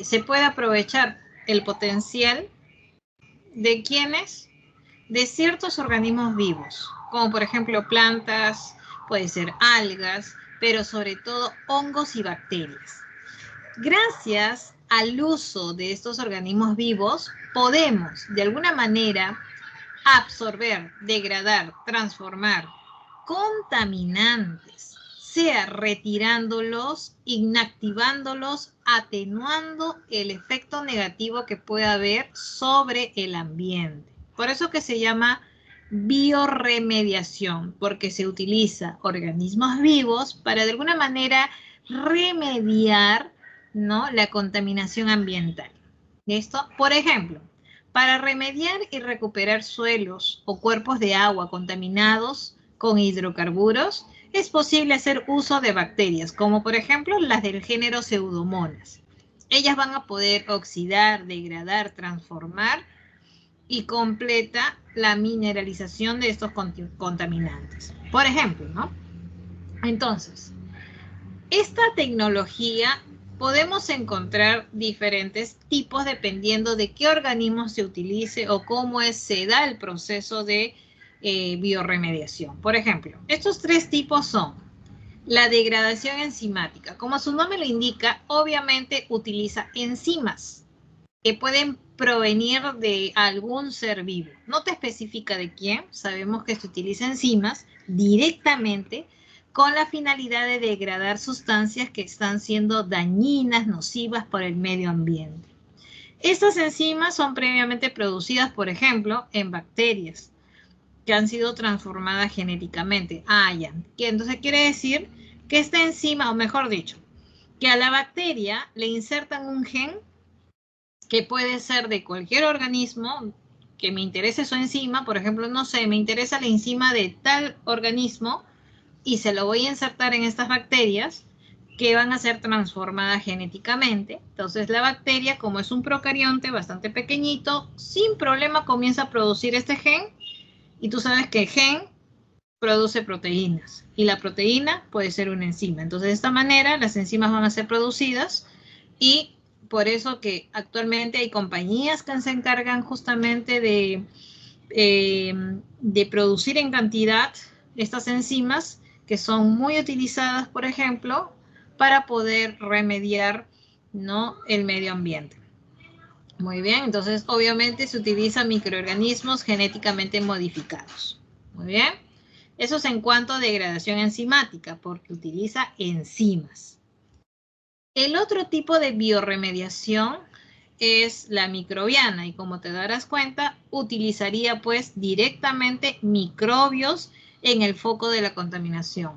se puede aprovechar el potencial de ¿quiénes? De ciertos organismos vivos, como por ejemplo plantas, puede ser algas, pero sobre todo hongos y bacterias. Gracias al uso de estos organismos vivos, podemos de alguna manera absorber, degradar, transformar contaminantes, sea retirándolos, inactivándolos, atenuando el efecto negativo que pueda haber sobre el ambiente. Por eso que se llama biorremediación, porque se utiliza organismos vivos para de alguna manera remediar, ¿no?, la contaminación ambiental. ¿Listo? Por ejemplo, para remediar y recuperar suelos o cuerpos de agua contaminados con hidrocarburos, es posible hacer uso de bacterias, como por ejemplo las del género Pseudomonas. Ellas van a poder oxidar, degradar, transformar y completa la mineralización de estos contaminantes. Por ejemplo, ¿no? Entonces, esta tecnología podemos encontrar diferentes tipos dependiendo de qué organismo se utilice o cómo se da el proceso de biorremediación. Por ejemplo, estos tres tipos son la degradación enzimática. Como su nombre lo indica, obviamente utiliza enzimas que pueden provenir de algún ser vivo. No te especifica de quién, sabemos que se utiliza enzimas directamente con la finalidad de degradar sustancias que están siendo dañinas, nocivas por el medio ambiente. Estas enzimas son previamente producidas, por ejemplo, en bacterias que han sido transformadas genéticamente. Entonces quiere decir que esta enzima, o mejor dicho, que a la bacteria le insertan un gen que puede ser de cualquier organismo que me interese su enzima, por ejemplo, no sé, me interesa la enzima de tal organismo y se lo voy a insertar en estas bacterias que van a ser transformadas genéticamente. Entonces la bacteria, como es un procarionte bastante pequeñito, sin problema comienza a producir este gen, y tú sabes que el gen produce proteínas y la proteína puede ser una enzima. Entonces de esta manera las enzimas van a ser producidas, y por eso que actualmente hay compañías que se encargan justamente de producir en cantidad estas enzimas, que son muy utilizadas, por ejemplo, para poder remediar, ¿no?, el medio ambiente. Muy bien, entonces obviamente se utilizan microorganismos genéticamente modificados. Muy bien, eso es en cuanto a degradación enzimática, porque utiliza enzimas. El otro tipo de biorremediación es la microbiana, y como te darás cuenta, utilizaría pues directamente microbios en el foco de la contaminación.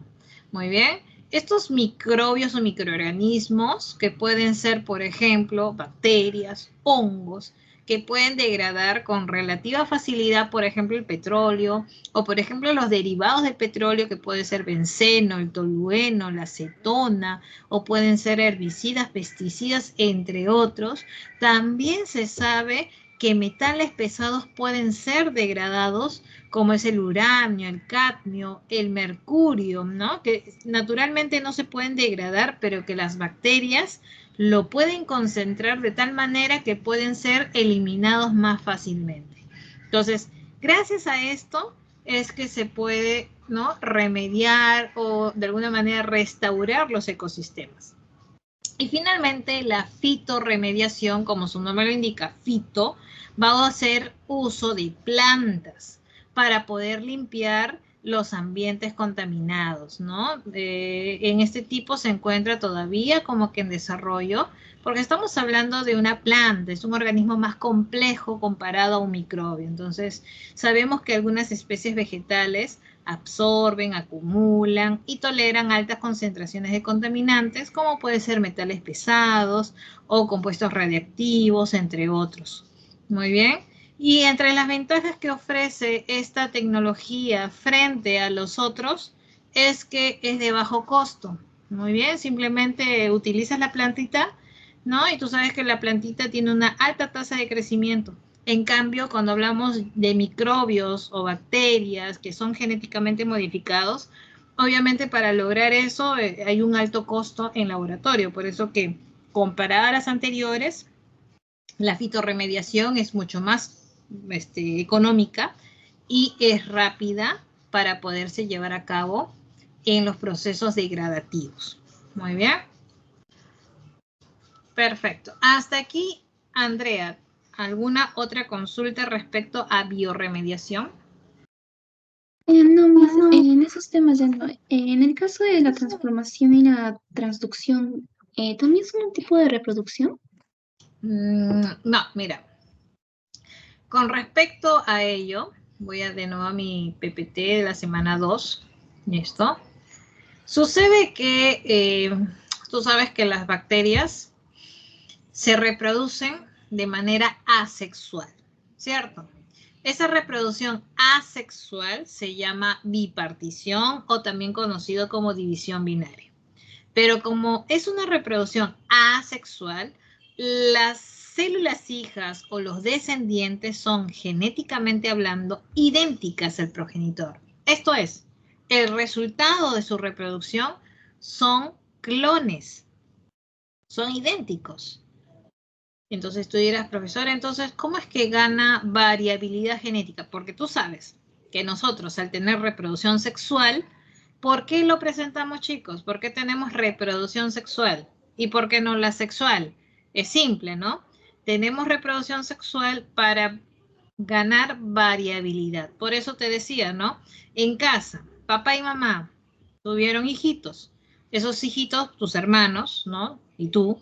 Muy bien, estos microbios o microorganismos que pueden ser, por ejemplo, bacterias, hongos, que pueden degradar con relativa facilidad, por ejemplo, el petróleo, o por ejemplo los derivados del petróleo, que puede ser benceno, el tolueno, la acetona, o pueden ser herbicidas, pesticidas, entre otros. También se sabe que metales pesados pueden ser degradados, como es el uranio, el cadmio, el mercurio, ¿no?, que naturalmente no se pueden degradar, pero que las bacterias lo pueden concentrar de tal manera que pueden ser eliminados más fácilmente. Entonces, gracias a esto es que se puede, ¿no?, remediar o de alguna manera restaurar los ecosistemas. Y finalmente, la fitorremediación, como su nombre lo indica, fito, va a hacer uso de plantas para poder limpiar los ambientes contaminados, ¿no? En este tipo se encuentra todavía como que en desarrollo, porque estamos hablando de una planta, es un organismo más complejo comparado a un microbio. Entonces, sabemos que algunas especies vegetales absorben, acumulan y toleran altas concentraciones de contaminantes, como puede ser metales pesados o compuestos radiactivos, entre otros. Muy bien. Y entre las ventajas que ofrece esta tecnología frente a los otros es que es de bajo costo. Muy bien, simplemente utilizas la plantita, ¿no? Y tú sabes que la plantita tiene una alta tasa de crecimiento. En cambio, cuando hablamos de microbios o bacterias que son genéticamente modificados, obviamente para lograr eso hay un alto costo en laboratorio. Por eso que comparada a las anteriores, la fitorremediación es mucho más económica y es rápida para poderse llevar a cabo en los procesos degradativos. Muy bien. Perfecto. Hasta aquí, Andrea, ¿alguna otra consulta respecto a biorremediación? No, Miss, en esos temas ya no. En el caso de la transformación y la transducción, ¿también es un tipo de reproducción? No, mira. Con respecto a ello, voy a de nuevo a mi PPT de la semana 2. ¿Listo? Sucede que tú sabes que las bacterias se reproducen de manera asexual, ¿cierto? Esa reproducción asexual se llama bipartición o también conocido como división binaria. Pero como es una reproducción asexual, las células hijas o los descendientes son genéticamente hablando idénticas al progenitor. Esto es, el resultado de su reproducción son clones, son idénticos. Entonces tú dirás, profesor, entonces, ¿cómo es que gana variabilidad genética? Porque tú sabes que nosotros, al tener reproducción sexual, ¿por qué lo presentamos, chicos? ¿Por qué tenemos reproducción sexual? ¿Y por qué no la sexual? Es simple, ¿no? Tenemos reproducción sexual para ganar variabilidad. Por eso te decía, ¿no? En casa, papá y mamá tuvieron hijitos. Esos hijitos, tus hermanos, ¿no? Y tú,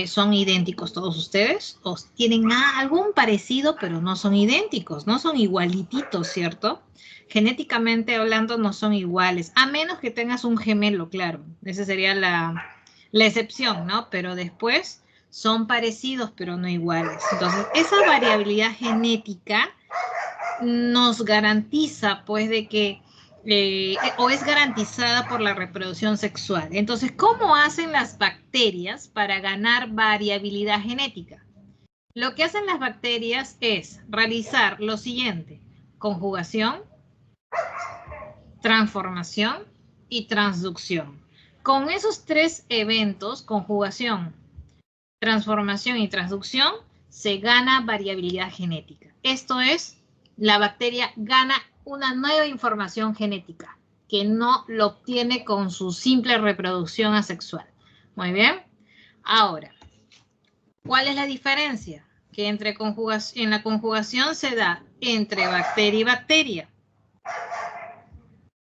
son idénticos todos ustedes, o tienen algún parecido, pero no son idénticos, no son igualititos, ¿cierto? Genéticamente hablando no son iguales, a menos que tengas un gemelo, claro, esa sería la excepción, ¿no? Pero después son parecidos, pero no iguales. Entonces, esa variabilidad genética nos garantiza, pues, de que, o es garantizada por la reproducción sexual. Entonces, ¿cómo hacen las bacterias para ganar variabilidad genética? Lo que hacen las bacterias es realizar lo siguiente: conjugación, transformación y transducción. Con esos tres eventos, conjugación, transformación y transducción, se gana variabilidad genética. Esto es, la bacteria gana una nueva información genética que no lo obtiene con su simple reproducción asexual. Muy bien. Ahora, ¿cuál es la diferencia? Que en la conjugación se da entre bacteria y bacteria.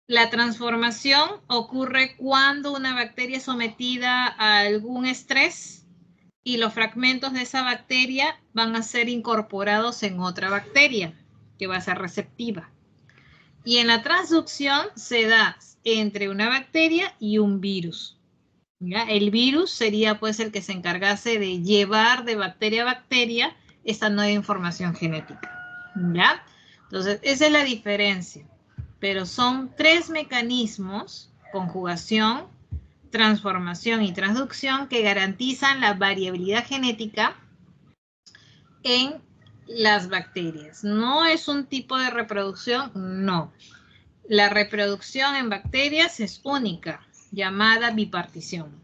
La transformación ocurre cuando una bacteria es sometida a algún estrés y los fragmentos de esa bacteria van a ser incorporados en otra bacteria que va a ser receptiva. Y en la transducción se da entre una bacteria y un virus. ¿Ya? El virus sería pues el que se encargase de llevar de bacteria a bacteria esta nueva información genética. ¿Ya? Entonces, esa es la diferencia. Pero son tres mecanismos: conjugación, transformación y transducción, que garantizan la variabilidad genética en las bacterias. ¿No es un tipo de reproducción? No. La reproducción en bacterias es única, llamada bipartición.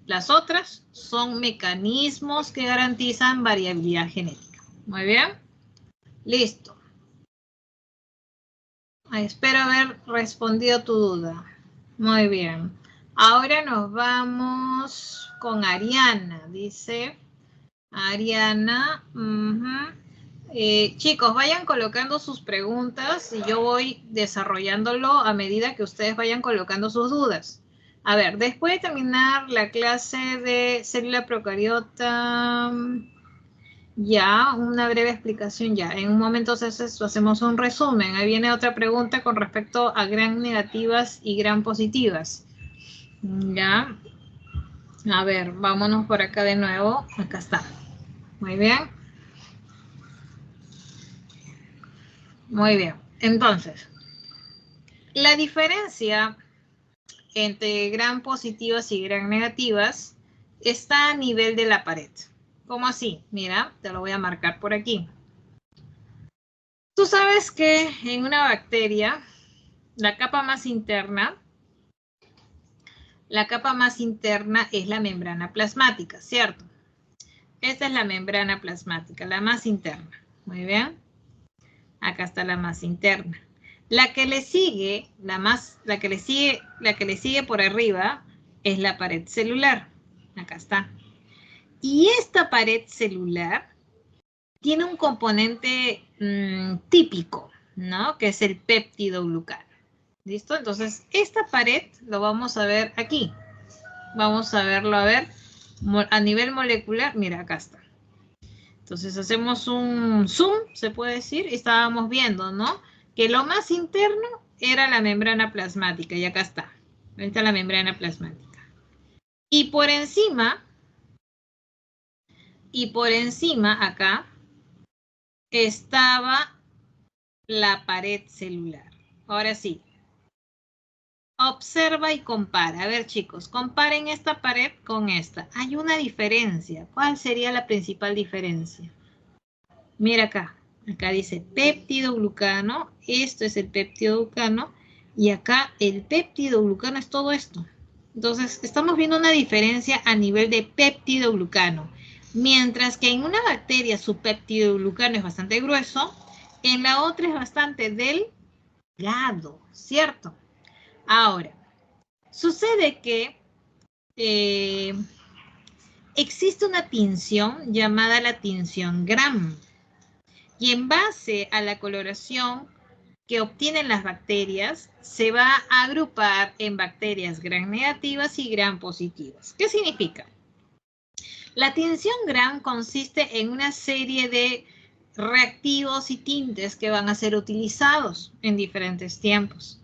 Las otras son mecanismos que garantizan variabilidad genética. Muy bien. Listo. Espero haber respondido tu duda. Muy bien. Ahora nos vamos con Ariana. Dice Ariana. Chicos, vayan colocando sus preguntas y yo voy desarrollándolo a medida que ustedes vayan colocando sus dudas. A ver, después de terminar la clase de célula procariota, ya, una breve explicación ya. En un momento hacemos un resumen. Ahí viene otra pregunta con respecto a gram negativas y gram positivas. Ya. A ver, vámonos por acá de nuevo. Acá está. Muy bien. Muy bien. Entonces, la diferencia entre gram positivas y gram negativas está a nivel de la pared. ¿Cómo así? Mira, te lo voy a marcar por aquí. Tú sabes que en una bacteria, la capa más interna es la membrana plasmática, ¿cierto? Esta es la membrana plasmática, la más interna. Muy bien. Acá está la más interna. La que le sigue, la que le sigue por arriba es la pared celular. Acá está. Y esta pared celular tiene un componente típico, ¿no? Que es el péptido glucano. ¿Listo? Entonces, esta pared lo vamos a ver aquí. Vamos a verlo, a ver, a nivel molecular. Mira, acá está. Entonces, hacemos un zoom, se puede decir, y estábamos viendo, ¿no? Que lo más interno era la membrana plasmática, y acá está. Ahí está la membrana plasmática. Y por encima, acá, estaba la pared celular. Ahora sí. Observa y compara. A ver, chicos, comparen esta pared con esta. Hay una diferencia. ¿Cuál sería la principal diferencia? Mira acá. Acá dice péptido glucano. Esto es el péptido glucano. Y acá el péptido glucano es todo esto. Entonces, estamos viendo una diferencia a nivel de péptido glucano. Mientras que en una bacteria su péptido glucano es bastante grueso, en la otra es bastante delgado, ¿cierto? Ahora, sucede que existe una tinción llamada la tinción Gram. Y en base a la coloración que obtienen las bacterias, se va a agrupar en bacterias gram negativas y gram positivas. ¿Qué significa? La tinción Gram consiste en una serie de reactivos y tintes que van a ser utilizados en diferentes tiempos.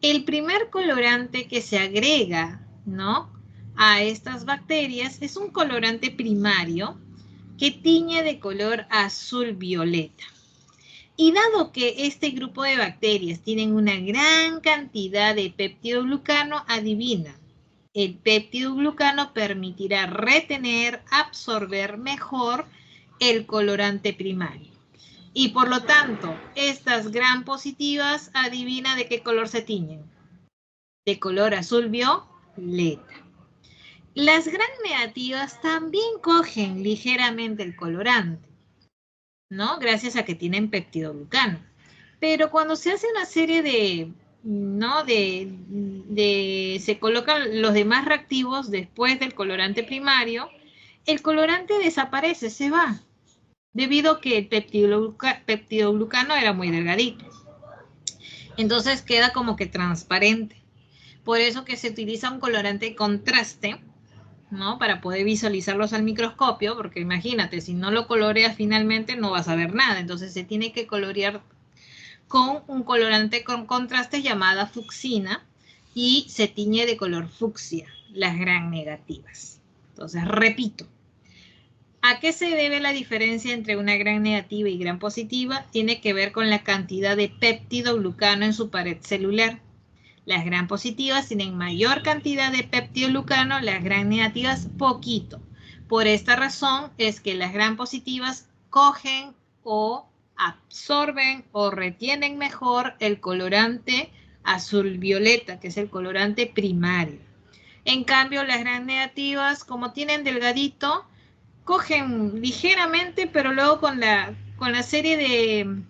El primer colorante que se agrega, ¿no?, a estas bacterias es un colorante primario que tiñe de color azul violeta. Y dado que este grupo de bacterias tienen una gran cantidad de peptidoglucano, adivina, el peptidoglucano permitirá retener, absorber mejor el colorante primario. Y por lo tanto, estas gram positivas, adivina de qué color se tiñen. De color azul violeta. Las gram negativas también cogen ligeramente el colorante, ¿no? Gracias a que tienen peptidoglucano. Pero cuando se hace una serie de, ¿no? Se colocan los demás reactivos después del colorante primario, el colorante desaparece, se va, debido a que el peptidoglucano era muy delgadito. Entonces queda como que transparente. Por eso que se utiliza un colorante de contraste, ¿no? Para poder visualizarlos al microscopio, porque imagínate, si no lo coloreas finalmente no vas a ver nada. Entonces se tiene que colorear con un colorante con contraste llamada fucsina y se tiñe de color fucsia, las gram negativas. Entonces, repito, ¿a qué se debe la diferencia entre una gram negativa y gram positiva? Tiene que ver con la cantidad de peptidoglucano en su pared celular. Las gram positivas tienen mayor cantidad de peptidoglucano, las gram negativas poquito. Por esta razón es que las gram positivas cogen o absorben o retienen mejor el colorante azul violeta, que es el colorante primario. En cambio, las gram negativas, como tienen delgadito, cogen ligeramente, pero luego con la serie de...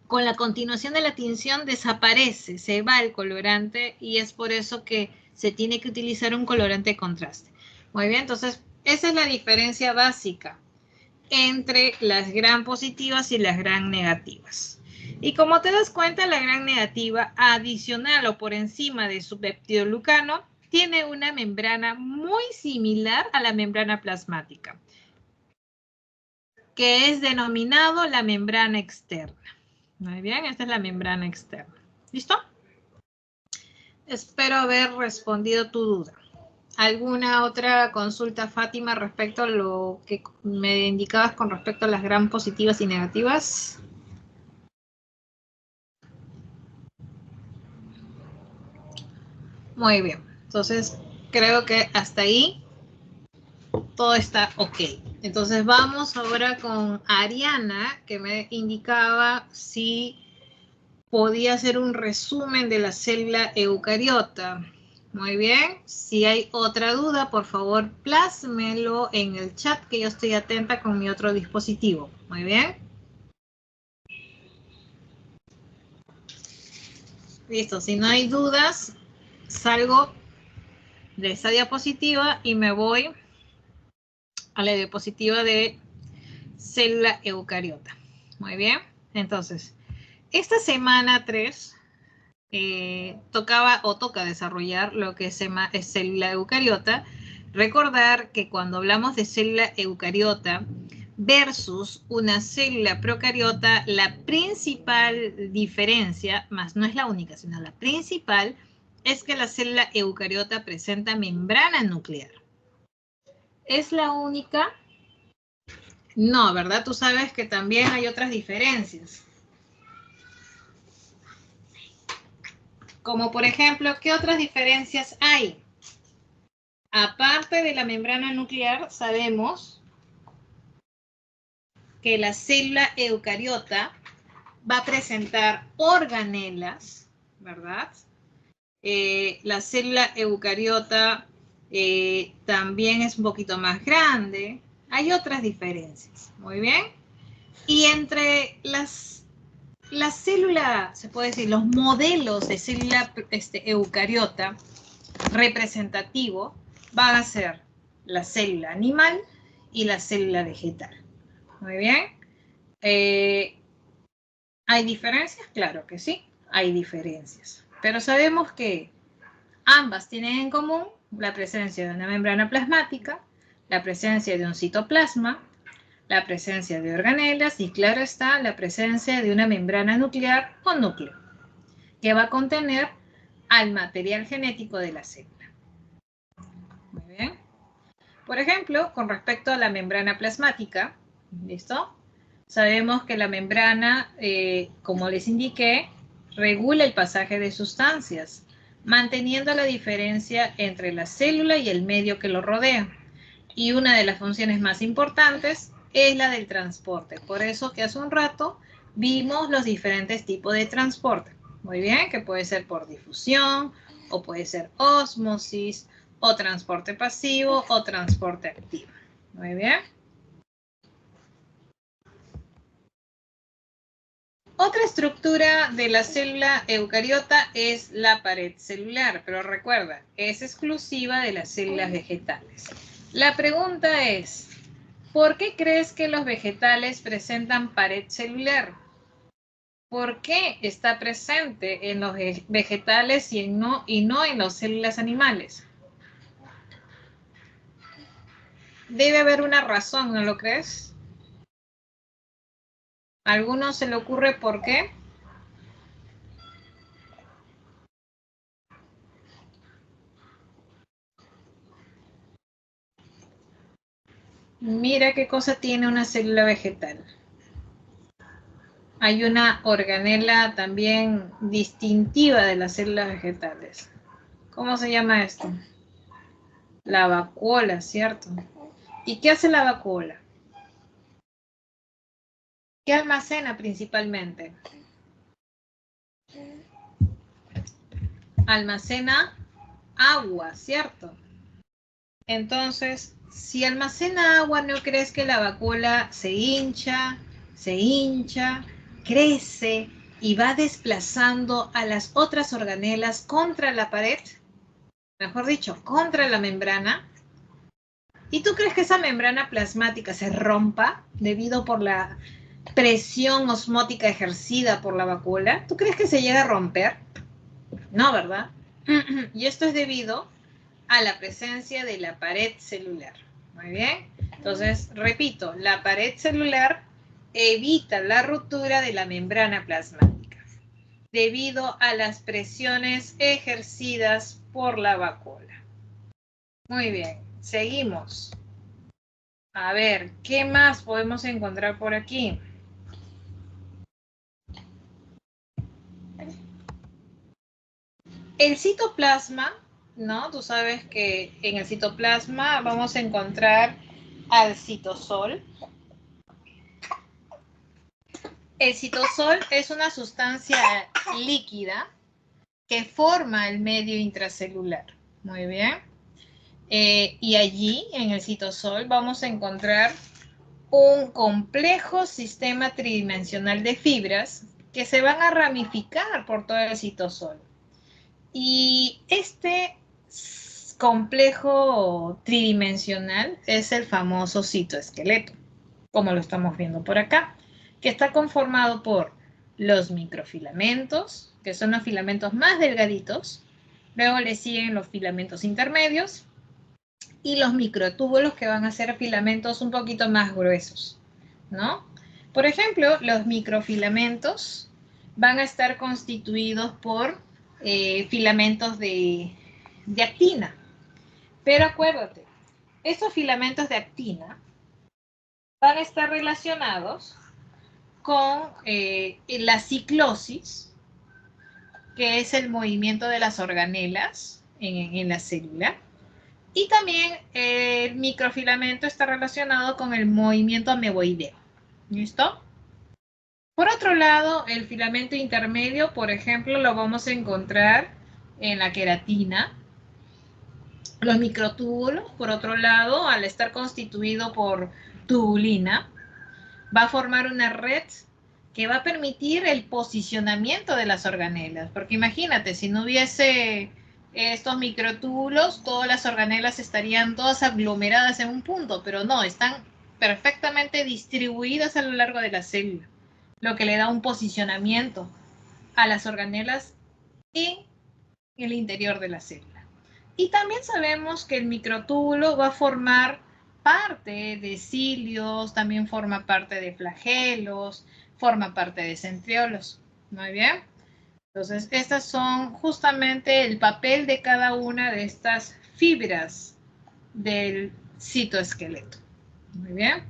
con la continuación de la tinción desaparece, se va el colorante y es por eso que se tiene que utilizar un colorante de contraste. Muy bien, entonces esa es la diferencia básica entre las gram positivas y las gram negativas. Y como te das cuenta, la gram negativa adicional o por encima de su peptidoglucano tiene una membrana muy similar a la membrana plasmática, que es denominado la membrana externa. Muy bien, esta es la membrana externa. ¿Listo? Espero haber respondido tu duda. ¿Alguna otra consulta, Fátima, respecto a lo que me indicabas con respecto a las gram positivas y negativas? Muy bien. Entonces, creo que hasta ahí todo está ok. Entonces, vamos ahora con Ariana, que me indicaba si podía hacer un resumen de la célula eucariota. Muy bien, si hay otra duda, por favor, plásmelo en el chat que yo estoy atenta con mi otro dispositivo. Muy bien. Listo, si no hay dudas, salgo de esta diapositiva y me voy a la diapositiva de célula eucariota. Muy bien, entonces, esta semana 3 toca desarrollar lo que se llama célula eucariota. Recordar que cuando hablamos de célula eucariota versus una célula procariota, la principal diferencia, más no es la única, sino la principal, es que la célula eucariota presenta membrana nuclear. ¿Es la única? No, ¿verdad? Tú sabes que también hay otras diferencias. Como por ejemplo, ¿qué otras diferencias hay? Aparte de la membrana nuclear, sabemos que la célula eucariota va a presentar organelas, ¿verdad? La célula eucariota también es un poquito más grande. Hay otras diferencias, muy bien. Y entre la célula, se puede decir, los modelos de célula eucariota representativo van a ser la célula animal y la célula vegetal. Muy bien. ¿Hay diferencias? Claro que sí, hay diferencias. Pero sabemos que ambas tienen en común la presencia de una membrana plasmática, la presencia de un citoplasma, la presencia de organelas y, claro está, la presencia de una membrana nuclear o núcleo, que va a contener al material genético de la célula. Muy bien. Por ejemplo, con respecto a la membrana plasmática, ¿listo? Sabemos que la membrana, como les indiqué, regula el pasaje de sustancias, manteniendo la diferencia entre la célula y el medio que lo rodea. Y una de las funciones más importantes es la del transporte. Por eso que hace un rato vimos los diferentes tipos de transporte. Muy bien, que puede ser por difusión, o puede ser ósmosis, o transporte pasivo, o transporte activo. Muy bien. Otra estructura de la célula eucariota es la pared celular, pero recuerda, es exclusiva de las células vegetales. La pregunta es, ¿por qué crees que los vegetales presentan pared celular? ¿Por qué está presente en los vegetales y no en las células animales? Debe haber una razón, ¿no lo crees? ¿A alguno se le ocurre por qué? Mira qué cosa tiene una célula vegetal. Hay una organela también distintiva de las células vegetales. ¿Cómo se llama esto? La vacuola, ¿cierto? ¿Y qué hace la vacuola? ¿Qué almacena principalmente? Almacena agua, ¿cierto? Entonces, si almacena agua, ¿no crees que la vacuola se hincha, crece y va desplazando a las otras organelas contra la pared? Mejor dicho, contra la membrana. ¿Y tú crees que esa membrana plasmática se rompa debido por la presión osmótica ejercida por la vacuola? ¿Tú crees que se llega a romper? No, ¿verdad? Y esto es debido a la presencia de la pared celular. Muy bien. Entonces, repito, la pared celular evita la ruptura de la membrana plasmática debido a las presiones ejercidas por la vacuola. Muy bien, seguimos. A ver, ¿qué más podemos encontrar por aquí? El citoplasma, ¿no? Tú sabes que en el citoplasma vamos a encontrar al citosol. El citosol es una sustancia líquida que forma el medio intracelular. Muy bien. Y allí, en el citosol, vamos a encontrar un complejo sistema tridimensional de fibras que se van a ramificar por todo el citosol. Y este complejo tridimensional es el famoso citoesqueleto, como lo estamos viendo por acá, que está conformado por los microfilamentos, que son los filamentos más delgaditos, luego le siguen los filamentos intermedios y los microtúbulos, que van a ser filamentos un poquito más gruesos, ¿no? Por ejemplo, los microfilamentos van a estar constituidos por filamentos de actina. Pero acuérdate, estos filamentos de actina van a estar relacionados con la ciclosis, que es el movimiento de las organelas en la célula. Y también el microfilamento está relacionado con el movimiento ameboideo. ¿Listo? Por otro lado, el filamento intermedio, por ejemplo, lo vamos a encontrar en la queratina. Los microtúbulos, por otro lado, al estar constituido por tubulina, va a formar una red que va a permitir el posicionamiento de las organelas. Porque imagínate, si no hubiese estos microtúbulos, todas las organelas estarían todas aglomeradas en un punto, pero no, están perfectamente distribuidas a lo largo de la célula, lo que le da un posicionamiento a las organelas en el interior de la célula. Y también sabemos que el microtúbulo va a formar parte de cilios, también forma parte de flagelos, forma parte de centriolos. Muy bien. Entonces, estas son justamente el papel de cada una de estas fibras del citoesqueleto. Muy bien.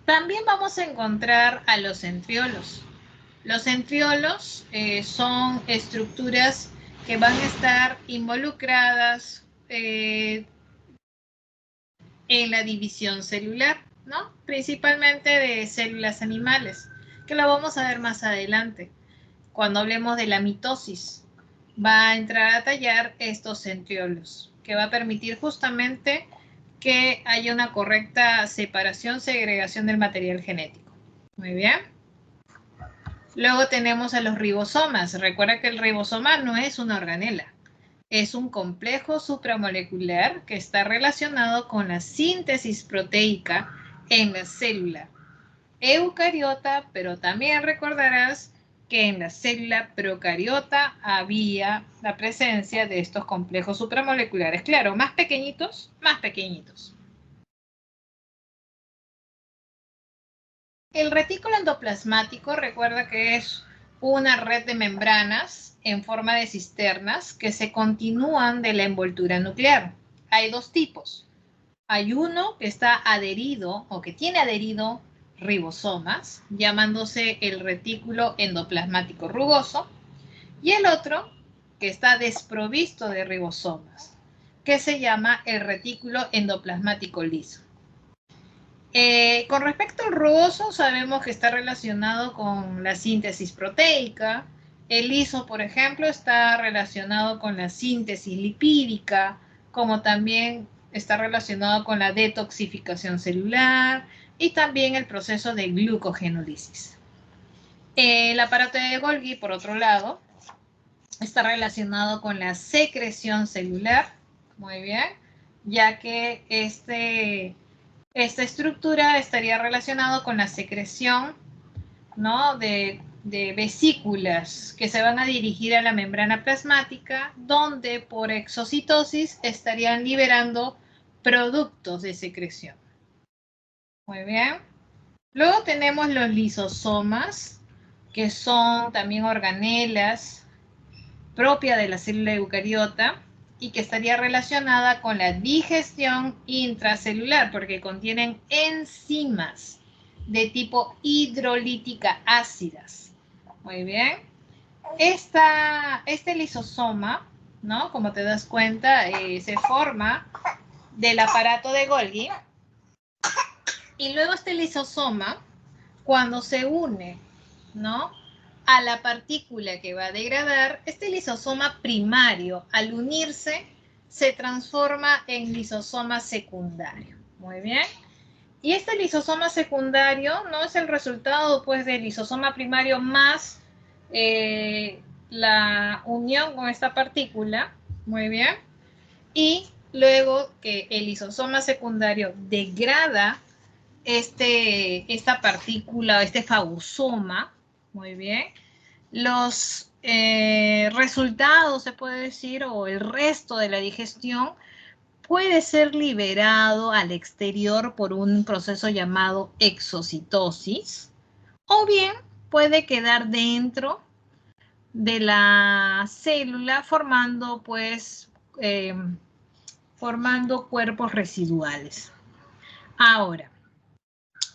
También vamos a encontrar a los centriolos. Los centriolos son estructuras que van a estar involucradas en la división celular, ¿no? Principalmente de células animales, que lo vamos a ver más adelante. Cuando hablemos de la mitosis, va a entrar a tallar estos centriolos, que va a permitir justamente que haya una correcta separación, segregación del material genético. Muy bien. Luego tenemos a los ribosomas. Recuerda que el ribosoma no es una organela. Es un complejo supramolecular que está relacionado con la síntesis proteica en la célula eucariota, pero también recordarás que en la célula procariota había la presencia de estos complejos supramoleculares. Claro, más pequeñitos, más pequeñitos. El retículo endoplasmático, recuerda que es una red de membranas en forma de cisternas que se continúan de la envoltura nuclear. Hay dos tipos. Hay uno que está adherido o que tiene adherido ribosomas, llamándose el retículo endoplasmático rugoso, y el otro que está desprovisto de ribosomas, que se llama el retículo endoplasmático liso. Con respecto al rugoso, sabemos que está relacionado con la síntesis proteica. El liso, por ejemplo, está relacionado con la síntesis lipídica, como también está relacionado con la detoxificación celular y también el proceso de glucogenólisis. El aparato de Golgi, por otro lado, está relacionado con la secreción celular, muy bien, ya que esta estructura estaría relacionada con la secreción, ¿no?, de vesículas que se van a dirigir a la membrana plasmática, donde por exocitosis estarían liberando productos de secreción. Muy bien. Luego tenemos los lisosomas, que son también organelas propias de la célula eucariota y que estaría relacionada con la digestión intracelular porque contienen enzimas de tipo hidrolítica ácidas. Muy bien. Este lisosoma, ¿no?, como te das cuenta, se forma del aparato de Golgi. Y luego este lisosoma, cuando se une, ¿no?, a la partícula que va a degradar, este lisosoma primario, al unirse, se transforma en lisosoma secundario. Muy bien. Y este lisosoma secundario no es el resultado, pues, del lisosoma primario más la unión con esta partícula. Muy bien. Y luego que el lisosoma secundario degrada esta partícula, este fagosoma, muy bien, los resultados, se puede decir, o el resto de la digestión puede ser liberado al exterior por un proceso llamado exocitosis, o bien puede quedar dentro de la célula formando, pues, formando cuerpos residuales. Ahora,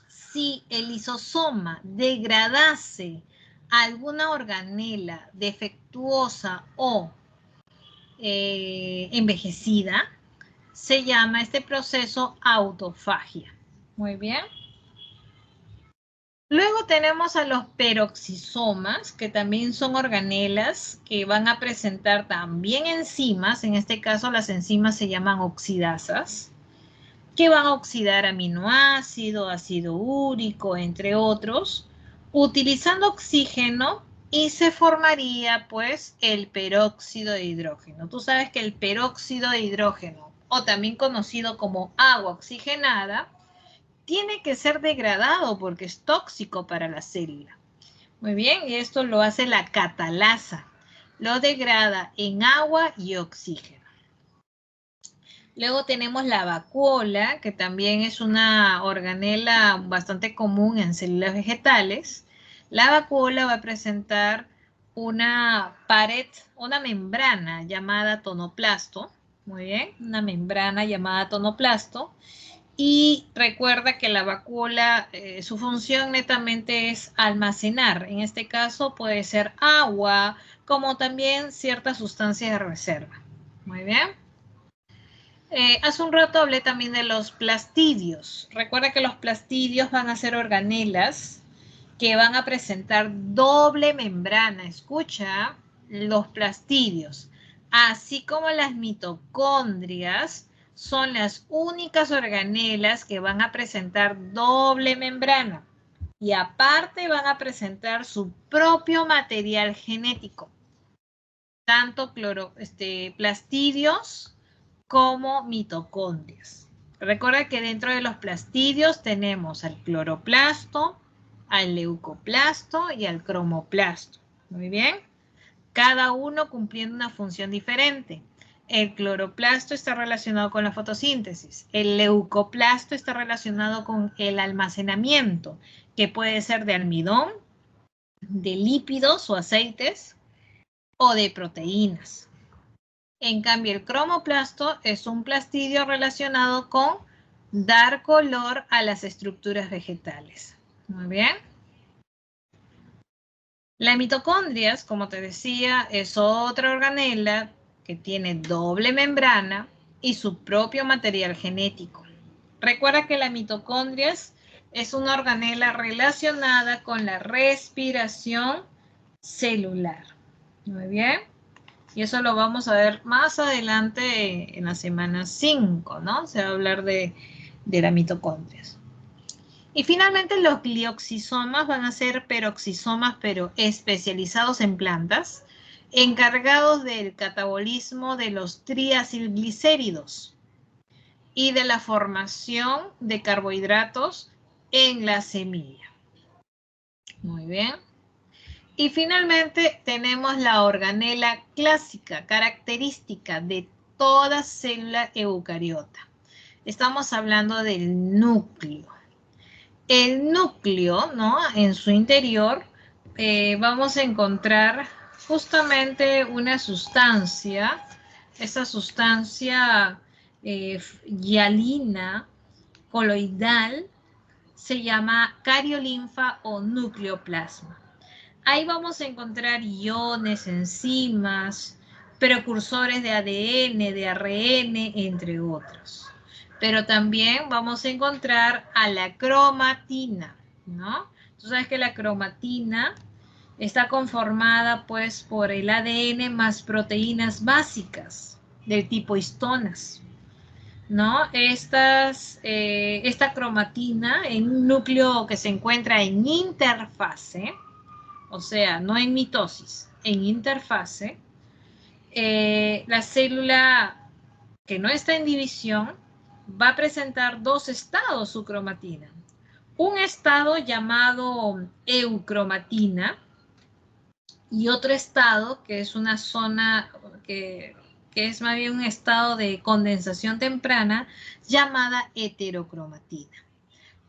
si el lisosoma degradase alguna organela defectuosa o envejecida, se llama este proceso autofagia. Muy bien. Luego tenemos a los peroxisomas, que también son organelas que van a presentar también enzimas. En este caso las enzimas se llaman oxidasas, que van a oxidar aminoácido, ácido úrico, entre otros, utilizando oxígeno, y se formaría, pues, el peróxido de hidrógeno. Tú sabes que el peróxido de hidrógeno, o también conocido como agua oxigenada, tiene que ser degradado porque es tóxico para la célula. Muy bien, y esto lo hace la catalasa. Lo degrada en agua y oxígeno. Luego tenemos la vacuola, que también es una organela bastante común en células vegetales. La vacuola va a presentar una pared, una membrana llamada tonoplasto. Muy bien, una membrana llamada tonoplasto. Y recuerda que la vacuola, su función netamente es almacenar. En este caso puede ser agua, como también ciertas sustancias de reserva. Muy bien. Hace un rato hablé también de los plastidios. Recuerda que los plastidios van a ser organelas que van a presentar doble membrana. Escucha, los plastidios, así como las mitocondrias, son las únicas organelas que van a presentar doble membrana. Y aparte van a presentar su propio material genético. Tanto plastidios como mitocondrias. Recuerda que dentro de los plastidios tenemos al cloroplasto, al leucoplasto y al cromoplasto. Muy bien. Cada uno cumpliendo una función diferente. El cloroplasto está relacionado con la fotosíntesis. El leucoplasto está relacionado con el almacenamiento, que puede ser de almidón, de lípidos o aceites o de proteínas. En cambio, el cromoplasto es un plastidio relacionado con dar color a las estructuras vegetales. Muy bien. La mitocondria, como te decía, es otra organela que tiene doble membrana y su propio material genético. Recuerda que la mitocondria es una organela relacionada con la respiración celular. Muy bien. Y eso lo vamos a ver más adelante en la semana 5, ¿no? Se va a hablar de la mitocondria. Y finalmente los glioxisomas van a ser peroxisomas, pero especializados en plantas, encargados del catabolismo de los triacilglicéridos y de la formación de carbohidratos en la semilla. Muy bien. Y finalmente tenemos la organela clásica, característica de toda célula eucariota. Estamos hablando del núcleo. El núcleo, ¿no? En su interior vamos a encontrar justamente una sustancia, esa sustancia hialina coloidal se llama cariolinfa o nucleoplasma. Ahí vamos a encontrar iones, enzimas, precursores de ADN, de ARN, entre otros. Pero también vamos a encontrar a la cromatina, ¿no? Tú sabes que la cromatina está conformada pues por el ADN más proteínas básicas del tipo histonas, ¿no? Esta cromatina en un núcleo que se encuentra en interfase, o sea, no en mitosis, en interfase, la célula que no está en división va a presentar dos estados su cromatina. Un estado llamado eucromatina y otro estado que es una zona que es más bien un estado de condensación temprana llamada heterocromatina,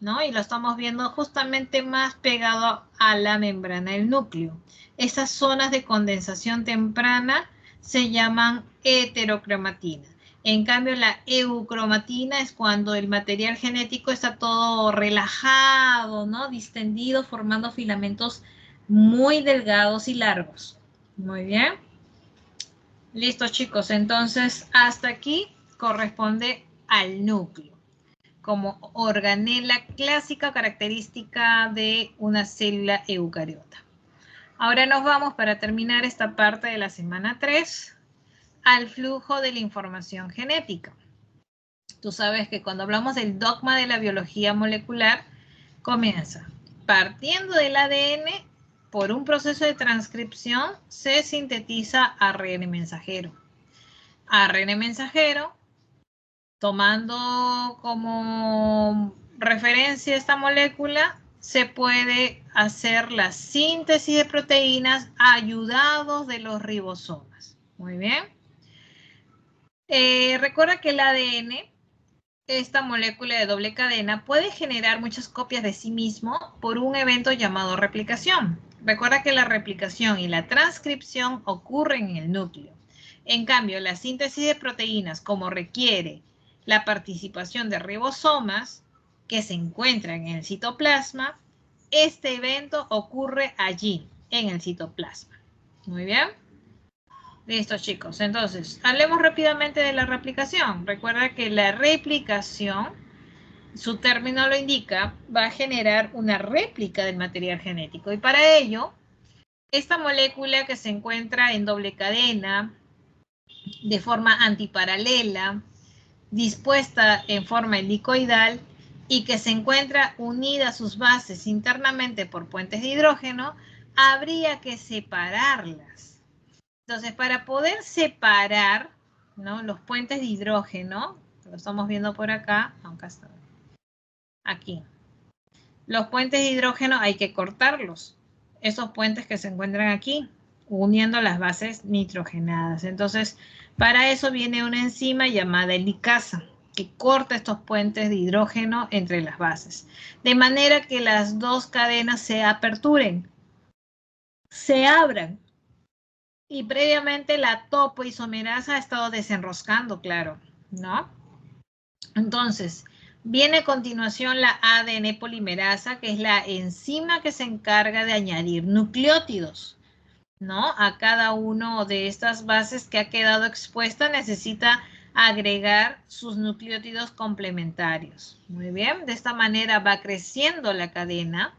¿no? Y lo estamos viendo justamente más pegado a la membrana del núcleo. Esas zonas de condensación temprana se llaman heterocromatina. En cambio, la eucromatina es cuando el material genético está todo relajado, ¿no? Distendido, formando filamentos muy delgados y largos. Muy bien. Listo, chicos. Entonces, hasta aquí corresponde al núcleo como organela clásica característica de una célula eucariota. Ahora nos vamos para terminar esta parte de la semana 3 al flujo de la información genética. Tú sabes que cuando hablamos del dogma de la biología molecular, comienza partiendo del ADN, por un proceso de transcripción se sintetiza ARN mensajero. ARN mensajero, tomando como referencia esta molécula, se puede hacer la síntesis de proteínas ayudados de los ribosomas. Muy bien. Recuerda que el ADN, esta molécula de doble cadena, puede generar muchas copias de sí mismo por un evento llamado replicación. Recuerda que la replicación y la transcripción ocurren en el núcleo. En cambio, la síntesis de proteínas, como requiere la participación de ribosomas que se encuentran en el citoplasma, este evento ocurre allí, en el citoplasma. Muy bien. Listo, chicos. Entonces, hablemos rápidamente de la replicación. Recuerda que la replicación, su término lo indica, va a generar una réplica del material genético. Y para ello, esta molécula que se encuentra en doble cadena, de forma antiparalela, dispuesta en forma helicoidal y que se encuentra unida a sus bases internamente por puentes de hidrógeno, habría que separarlas. Entonces, para poder separar, ¿no?, los puentes de hidrógeno, lo estamos viendo por acá, acá está, aquí. Los puentes de hidrógeno hay que cortarlos. Esos puentes que se encuentran aquí, uniendo las bases nitrogenadas. Entonces, para eso viene una enzima llamada helicasa, que corta estos puentes de hidrógeno entre las bases. De manera que las dos cadenas se aperturen, se abran. Y previamente la topoisomerasa ha estado desenroscando, claro, ¿no? Entonces, viene a continuación la ADN polimerasa, que es la enzima que se encarga de añadir nucleótidos, ¿no? A cada uno de estas bases que ha quedado expuesta necesita agregar sus nucleótidos complementarios. Muy bien, de esta manera va creciendo la cadena,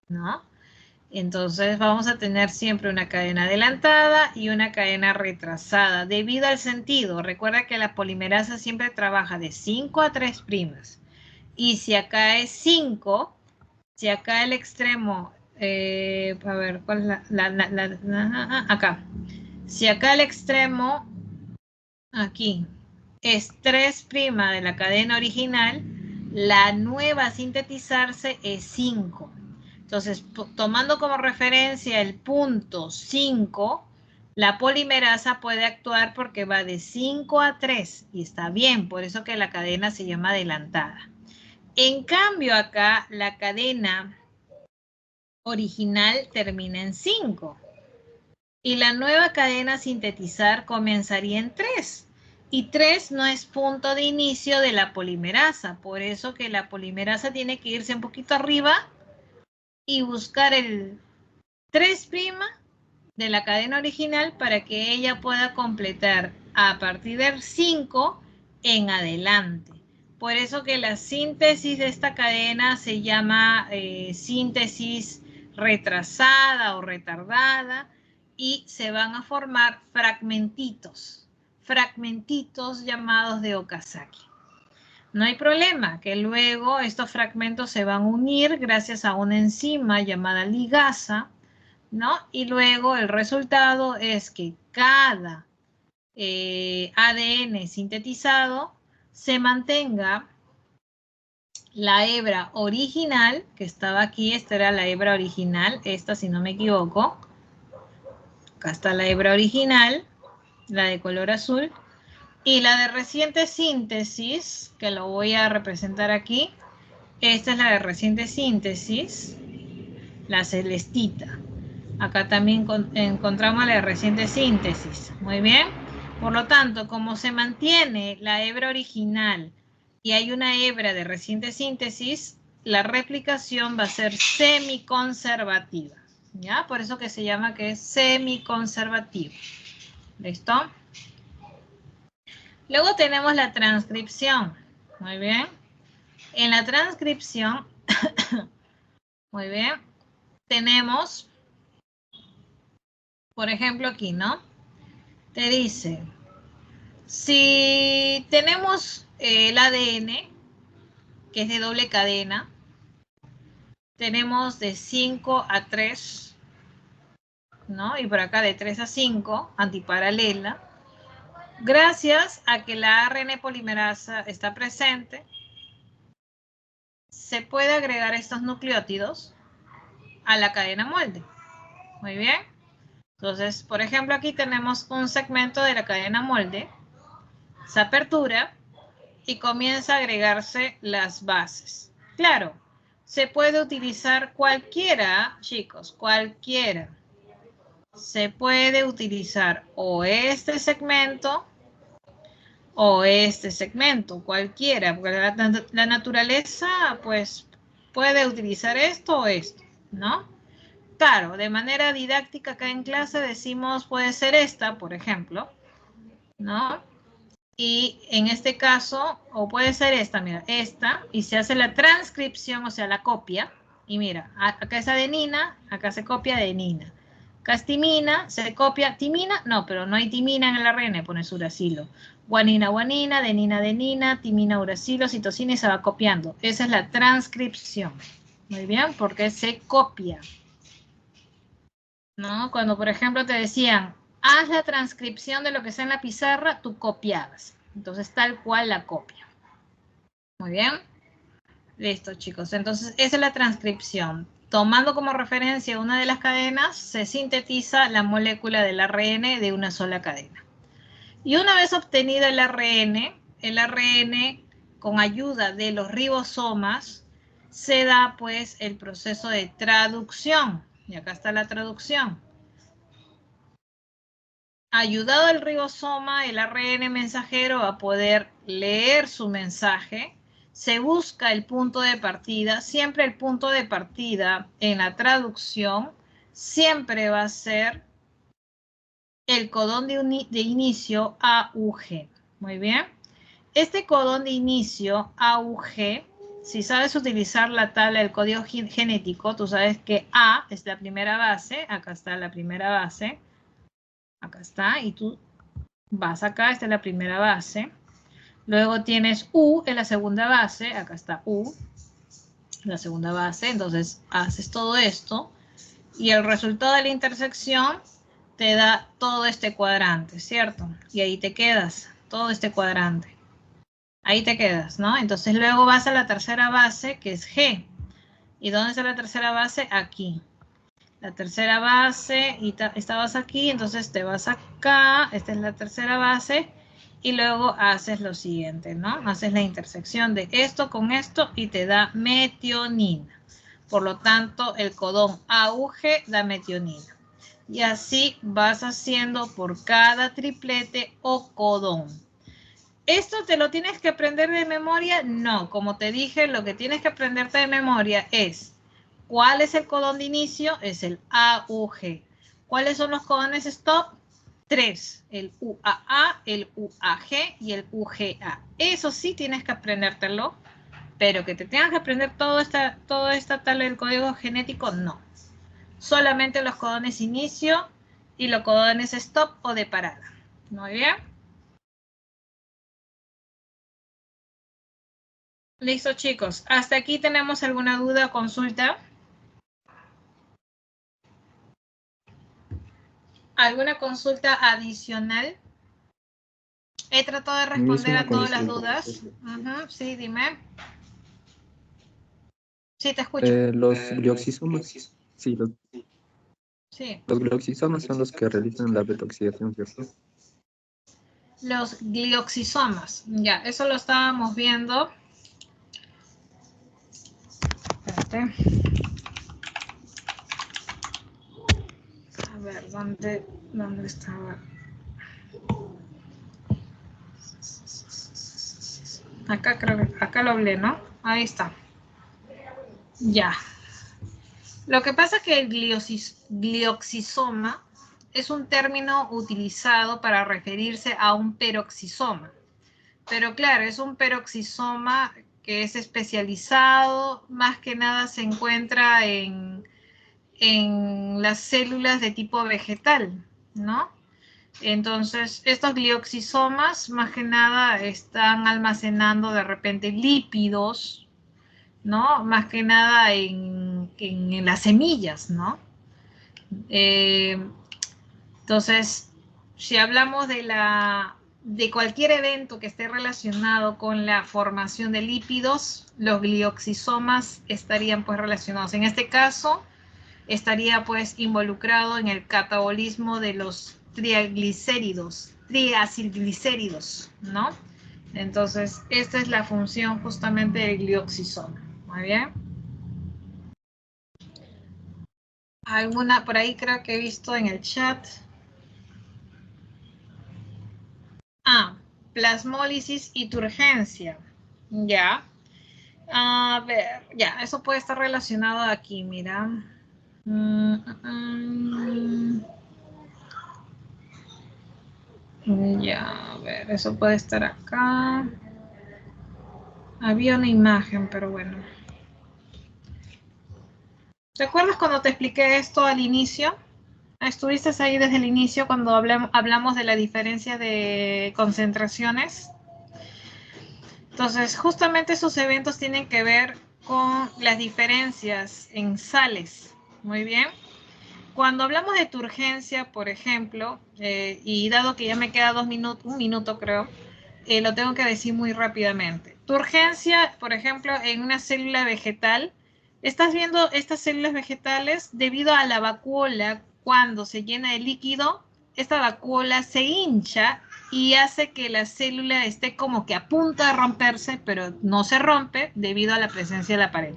¿no? Entonces vamos a tener siempre una cadena adelantada y una cadena retrasada debido al sentido. Recuerda que la polimerasa siempre trabaja de 5 a 3 primas. Y si acá es 5, si acá el extremo, a ver, ¿cuál es acá? Si acá el extremo, aquí, es 3' de la cadena original, la nueva a sintetizarse es 5. Entonces, tomando como referencia el punto 5, la polimerasa puede actuar porque va de 5 a 3 y está bien, por eso que la cadena se llama adelantada. En cambio acá la cadena original termina en 5 y la nueva cadena a sintetizar comenzaría en 3. Y 3 no es punto de inicio de la polimerasa, por eso que la polimerasa tiene que irse un poquito arriba y buscar el 3' de la cadena original para que ella pueda completar a partir del 5 en adelante. Por eso que la síntesis de esta cadena se llama síntesis retrasada o retardada y se van a formar fragmentitos llamados de Okazaki. No hay problema, que luego estos fragmentos se van a unir gracias a una enzima llamada ligasa, ¿no? Y luego el resultado es que cada ADN sintetizado se mantenga la hebra original, que estaba aquí, esta era la hebra original, esta si no me equivoco. Acá está la hebra original, la de color azul. Y la de reciente síntesis, que lo voy a representar aquí, esta es la de reciente síntesis, la celestita. Acá también encontramos la de reciente síntesis. Muy bien. Por lo tanto, como se mantiene la hebra original y hay una hebra de reciente síntesis, la replicación va a ser semiconservativa. ¿Ya? Por eso que se llama que es semiconservativa. ¿Listo? Luego tenemos la transcripción. Muy bien. En la transcripción, muy bien, tenemos, por ejemplo aquí, ¿no? Te dice, si tenemos el ADN, que es de doble cadena, tenemos de 5 a 3, ¿no? Y por acá de 3 a 5, antiparalela. Gracias a que la ARN polimerasa está presente, se puede agregar estos nucleótidos a la cadena molde. Muy bien. Entonces, por ejemplo, aquí tenemos un segmento de la cadena molde. Se apertura y comienza a agregarse las bases. Claro, se puede utilizar cualquiera, chicos, cualquiera. Se puede utilizar o este segmento o este segmento, cualquiera, porque la naturaleza, pues, puede utilizar esto o esto, ¿no? Claro, de manera didáctica acá en clase decimos, puede ser esta, por ejemplo, ¿no? Y en este caso, o puede ser esta, mira, esta, y se hace la transcripción, o sea, la copia, y mira, acá es adenina, acá se copia adenina. Acá es timina, se copia timina, no, pero no hay timina en el ARN, pones uracilo. Guanina, guanina, adenina, adenina, timina, uracilo, citosina y se va copiando. Esa es la transcripción. Muy bien, porque se copia. ¿No? Cuando, por ejemplo, te decían, haz la transcripción de lo que está en la pizarra, tú copiabas. Entonces, tal cual la copia. Muy bien. Listo, chicos. Entonces, esa es la transcripción. Tomando como referencia una de las cadenas, se sintetiza la molécula del ARN de una sola cadena. Y una vez obtenido el ARN con ayuda de los ribosomas, se da pues el proceso de traducción. Y acá está la traducción. Ayudado el ribosoma, el ARN mensajero va a poder leer su mensaje. Se busca el punto de partida. Siempre el punto de partida en la traducción siempre va a ser el codón de inicio AUG. Muy bien. Este codón de inicio AUG, si sabes utilizar la tabla del código genético, tú sabes que A es la primera base. Acá está la primera base. Acá está, y tú vas acá, esta es la primera base. Luego tienes U en la segunda base, acá está U, la segunda base. Entonces haces todo esto y el resultado de la intersección te da todo este cuadrante, ¿cierto? Y ahí te quedas, todo este cuadrante. Ahí te quedas, ¿no? Entonces luego vas a la tercera base, que es G. ¿Y dónde está la tercera base? Aquí. La tercera base, y estabas aquí, entonces te vas acá, esta es la tercera base, y luego haces lo siguiente, ¿no? Haces la intersección de esto con esto y te da metionina. Por lo tanto, el codón AUG da metionina. Y así vas haciendo por cada triplete o codón. ¿Esto te lo tienes que aprender de memoria? No, como te dije, lo que tienes que aprenderte de memoria es ¿cuál es el codón de inicio? Es el AUG. ¿Cuáles son los codones stop? 3, el UAA, el UAG y el UGA. Eso sí tienes que aprendértelo, pero que te tengas que aprender toda esta tabla del código genético, no. Solamente los codones inicio y los codones stop o de parada. Muy bien. Listo, chicos. ¿Hasta aquí tenemos alguna duda o consulta? ¿Alguna consulta adicional? He tratado de responder a todas las dudas. Sí, dime. Sí, te escucho. Los glioxisomas, sí, Sí. los glioxisomas son los que realizan la beta-oxidación, ¿cierto? Los glioxisomas. Ya, eso lo estábamos viendo. Espérate. A ver, ¿dónde estaba? Acá creo que, acá lo hablé, ¿no? Ahí está. Ya. Lo que pasa es que el glioxisoma es un término utilizado para referirse a un peroxisoma. Pero claro, es un peroxisoma que es especializado, más que nada se encuentra en las células de tipo vegetal, ¿no? Entonces, estos glioxisomas, más que nada, están almacenando de repente lípidos, ¿no? Más que nada en las semillas, ¿no? Entonces, si hablamos de cualquier evento que esté relacionado con la formación de lípidos, los glioxisomas estarían pues relacionados. En este caso, estaría pues involucrado en el catabolismo de los triacilglicéridos, ¿no? Entonces, esta es la función justamente del glioxisoma. Muy bien. Alguna por ahí creo que he visto en el chat. plasmólisis y turgencia. Ya. A ver, ya, eso puede estar relacionado aquí, mira. Ya, a ver, eso puede estar acá. Había una imagen, pero bueno. ¿Te acuerdas cuando te expliqué esto al inicio? ¿Estuviste ahí desde el inicio cuando hablamos de la diferencia de concentraciones? Entonces, justamente esos eventos tienen que ver con las diferencias en sales. Muy bien. Cuando hablamos de turgencia, por ejemplo, y dado que ya me queda un minuto creo, lo tengo que decir muy rápidamente. Turgencia, por ejemplo, en una célula vegetal, estás viendo estas células vegetales debido a la vacuola, cuando se llena de líquido, esta vacuola se hincha y hace que la célula esté como que a punto de romperse, pero no se rompe debido a la presencia de la pared.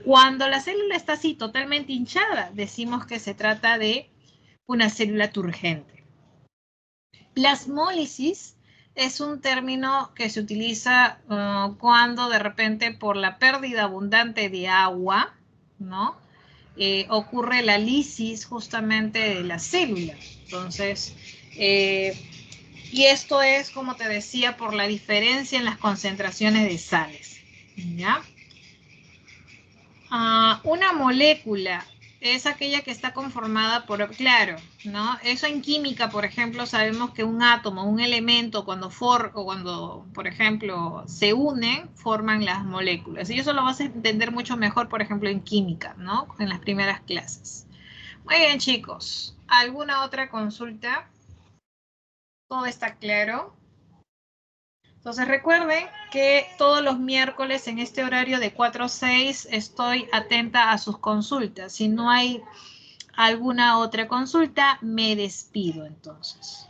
Cuando la célula está así totalmente hinchada, decimos que se trata de una célula turgente. Plasmólisis es un término que se utiliza cuando de repente por la pérdida abundante de agua, ¿no? Ocurre la lisis justamente de la célula. Entonces, y esto es, como te decía, por la diferencia en las concentraciones de sales, ¿ya? Una molécula es aquella que está conformada por, claro, ¿no? Eso en química, por ejemplo, sabemos que un átomo, un elemento, cuando, por ejemplo, se unen, forman las moléculas. Y eso lo vas a entender mucho mejor, por ejemplo, en química, ¿no? En las primeras clases. Muy bien, chicos. ¿Alguna otra consulta? ¿Todo está claro? Entonces recuerden que todos los miércoles en este horario de 4 a 6 estoy atenta a sus consultas. Si no hay alguna otra consulta, me despido entonces.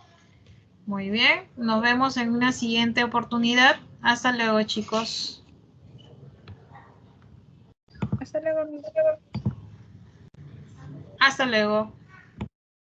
Muy bien, nos vemos en una siguiente oportunidad. Hasta luego, chicos. Hasta luego, amigo. Hasta luego.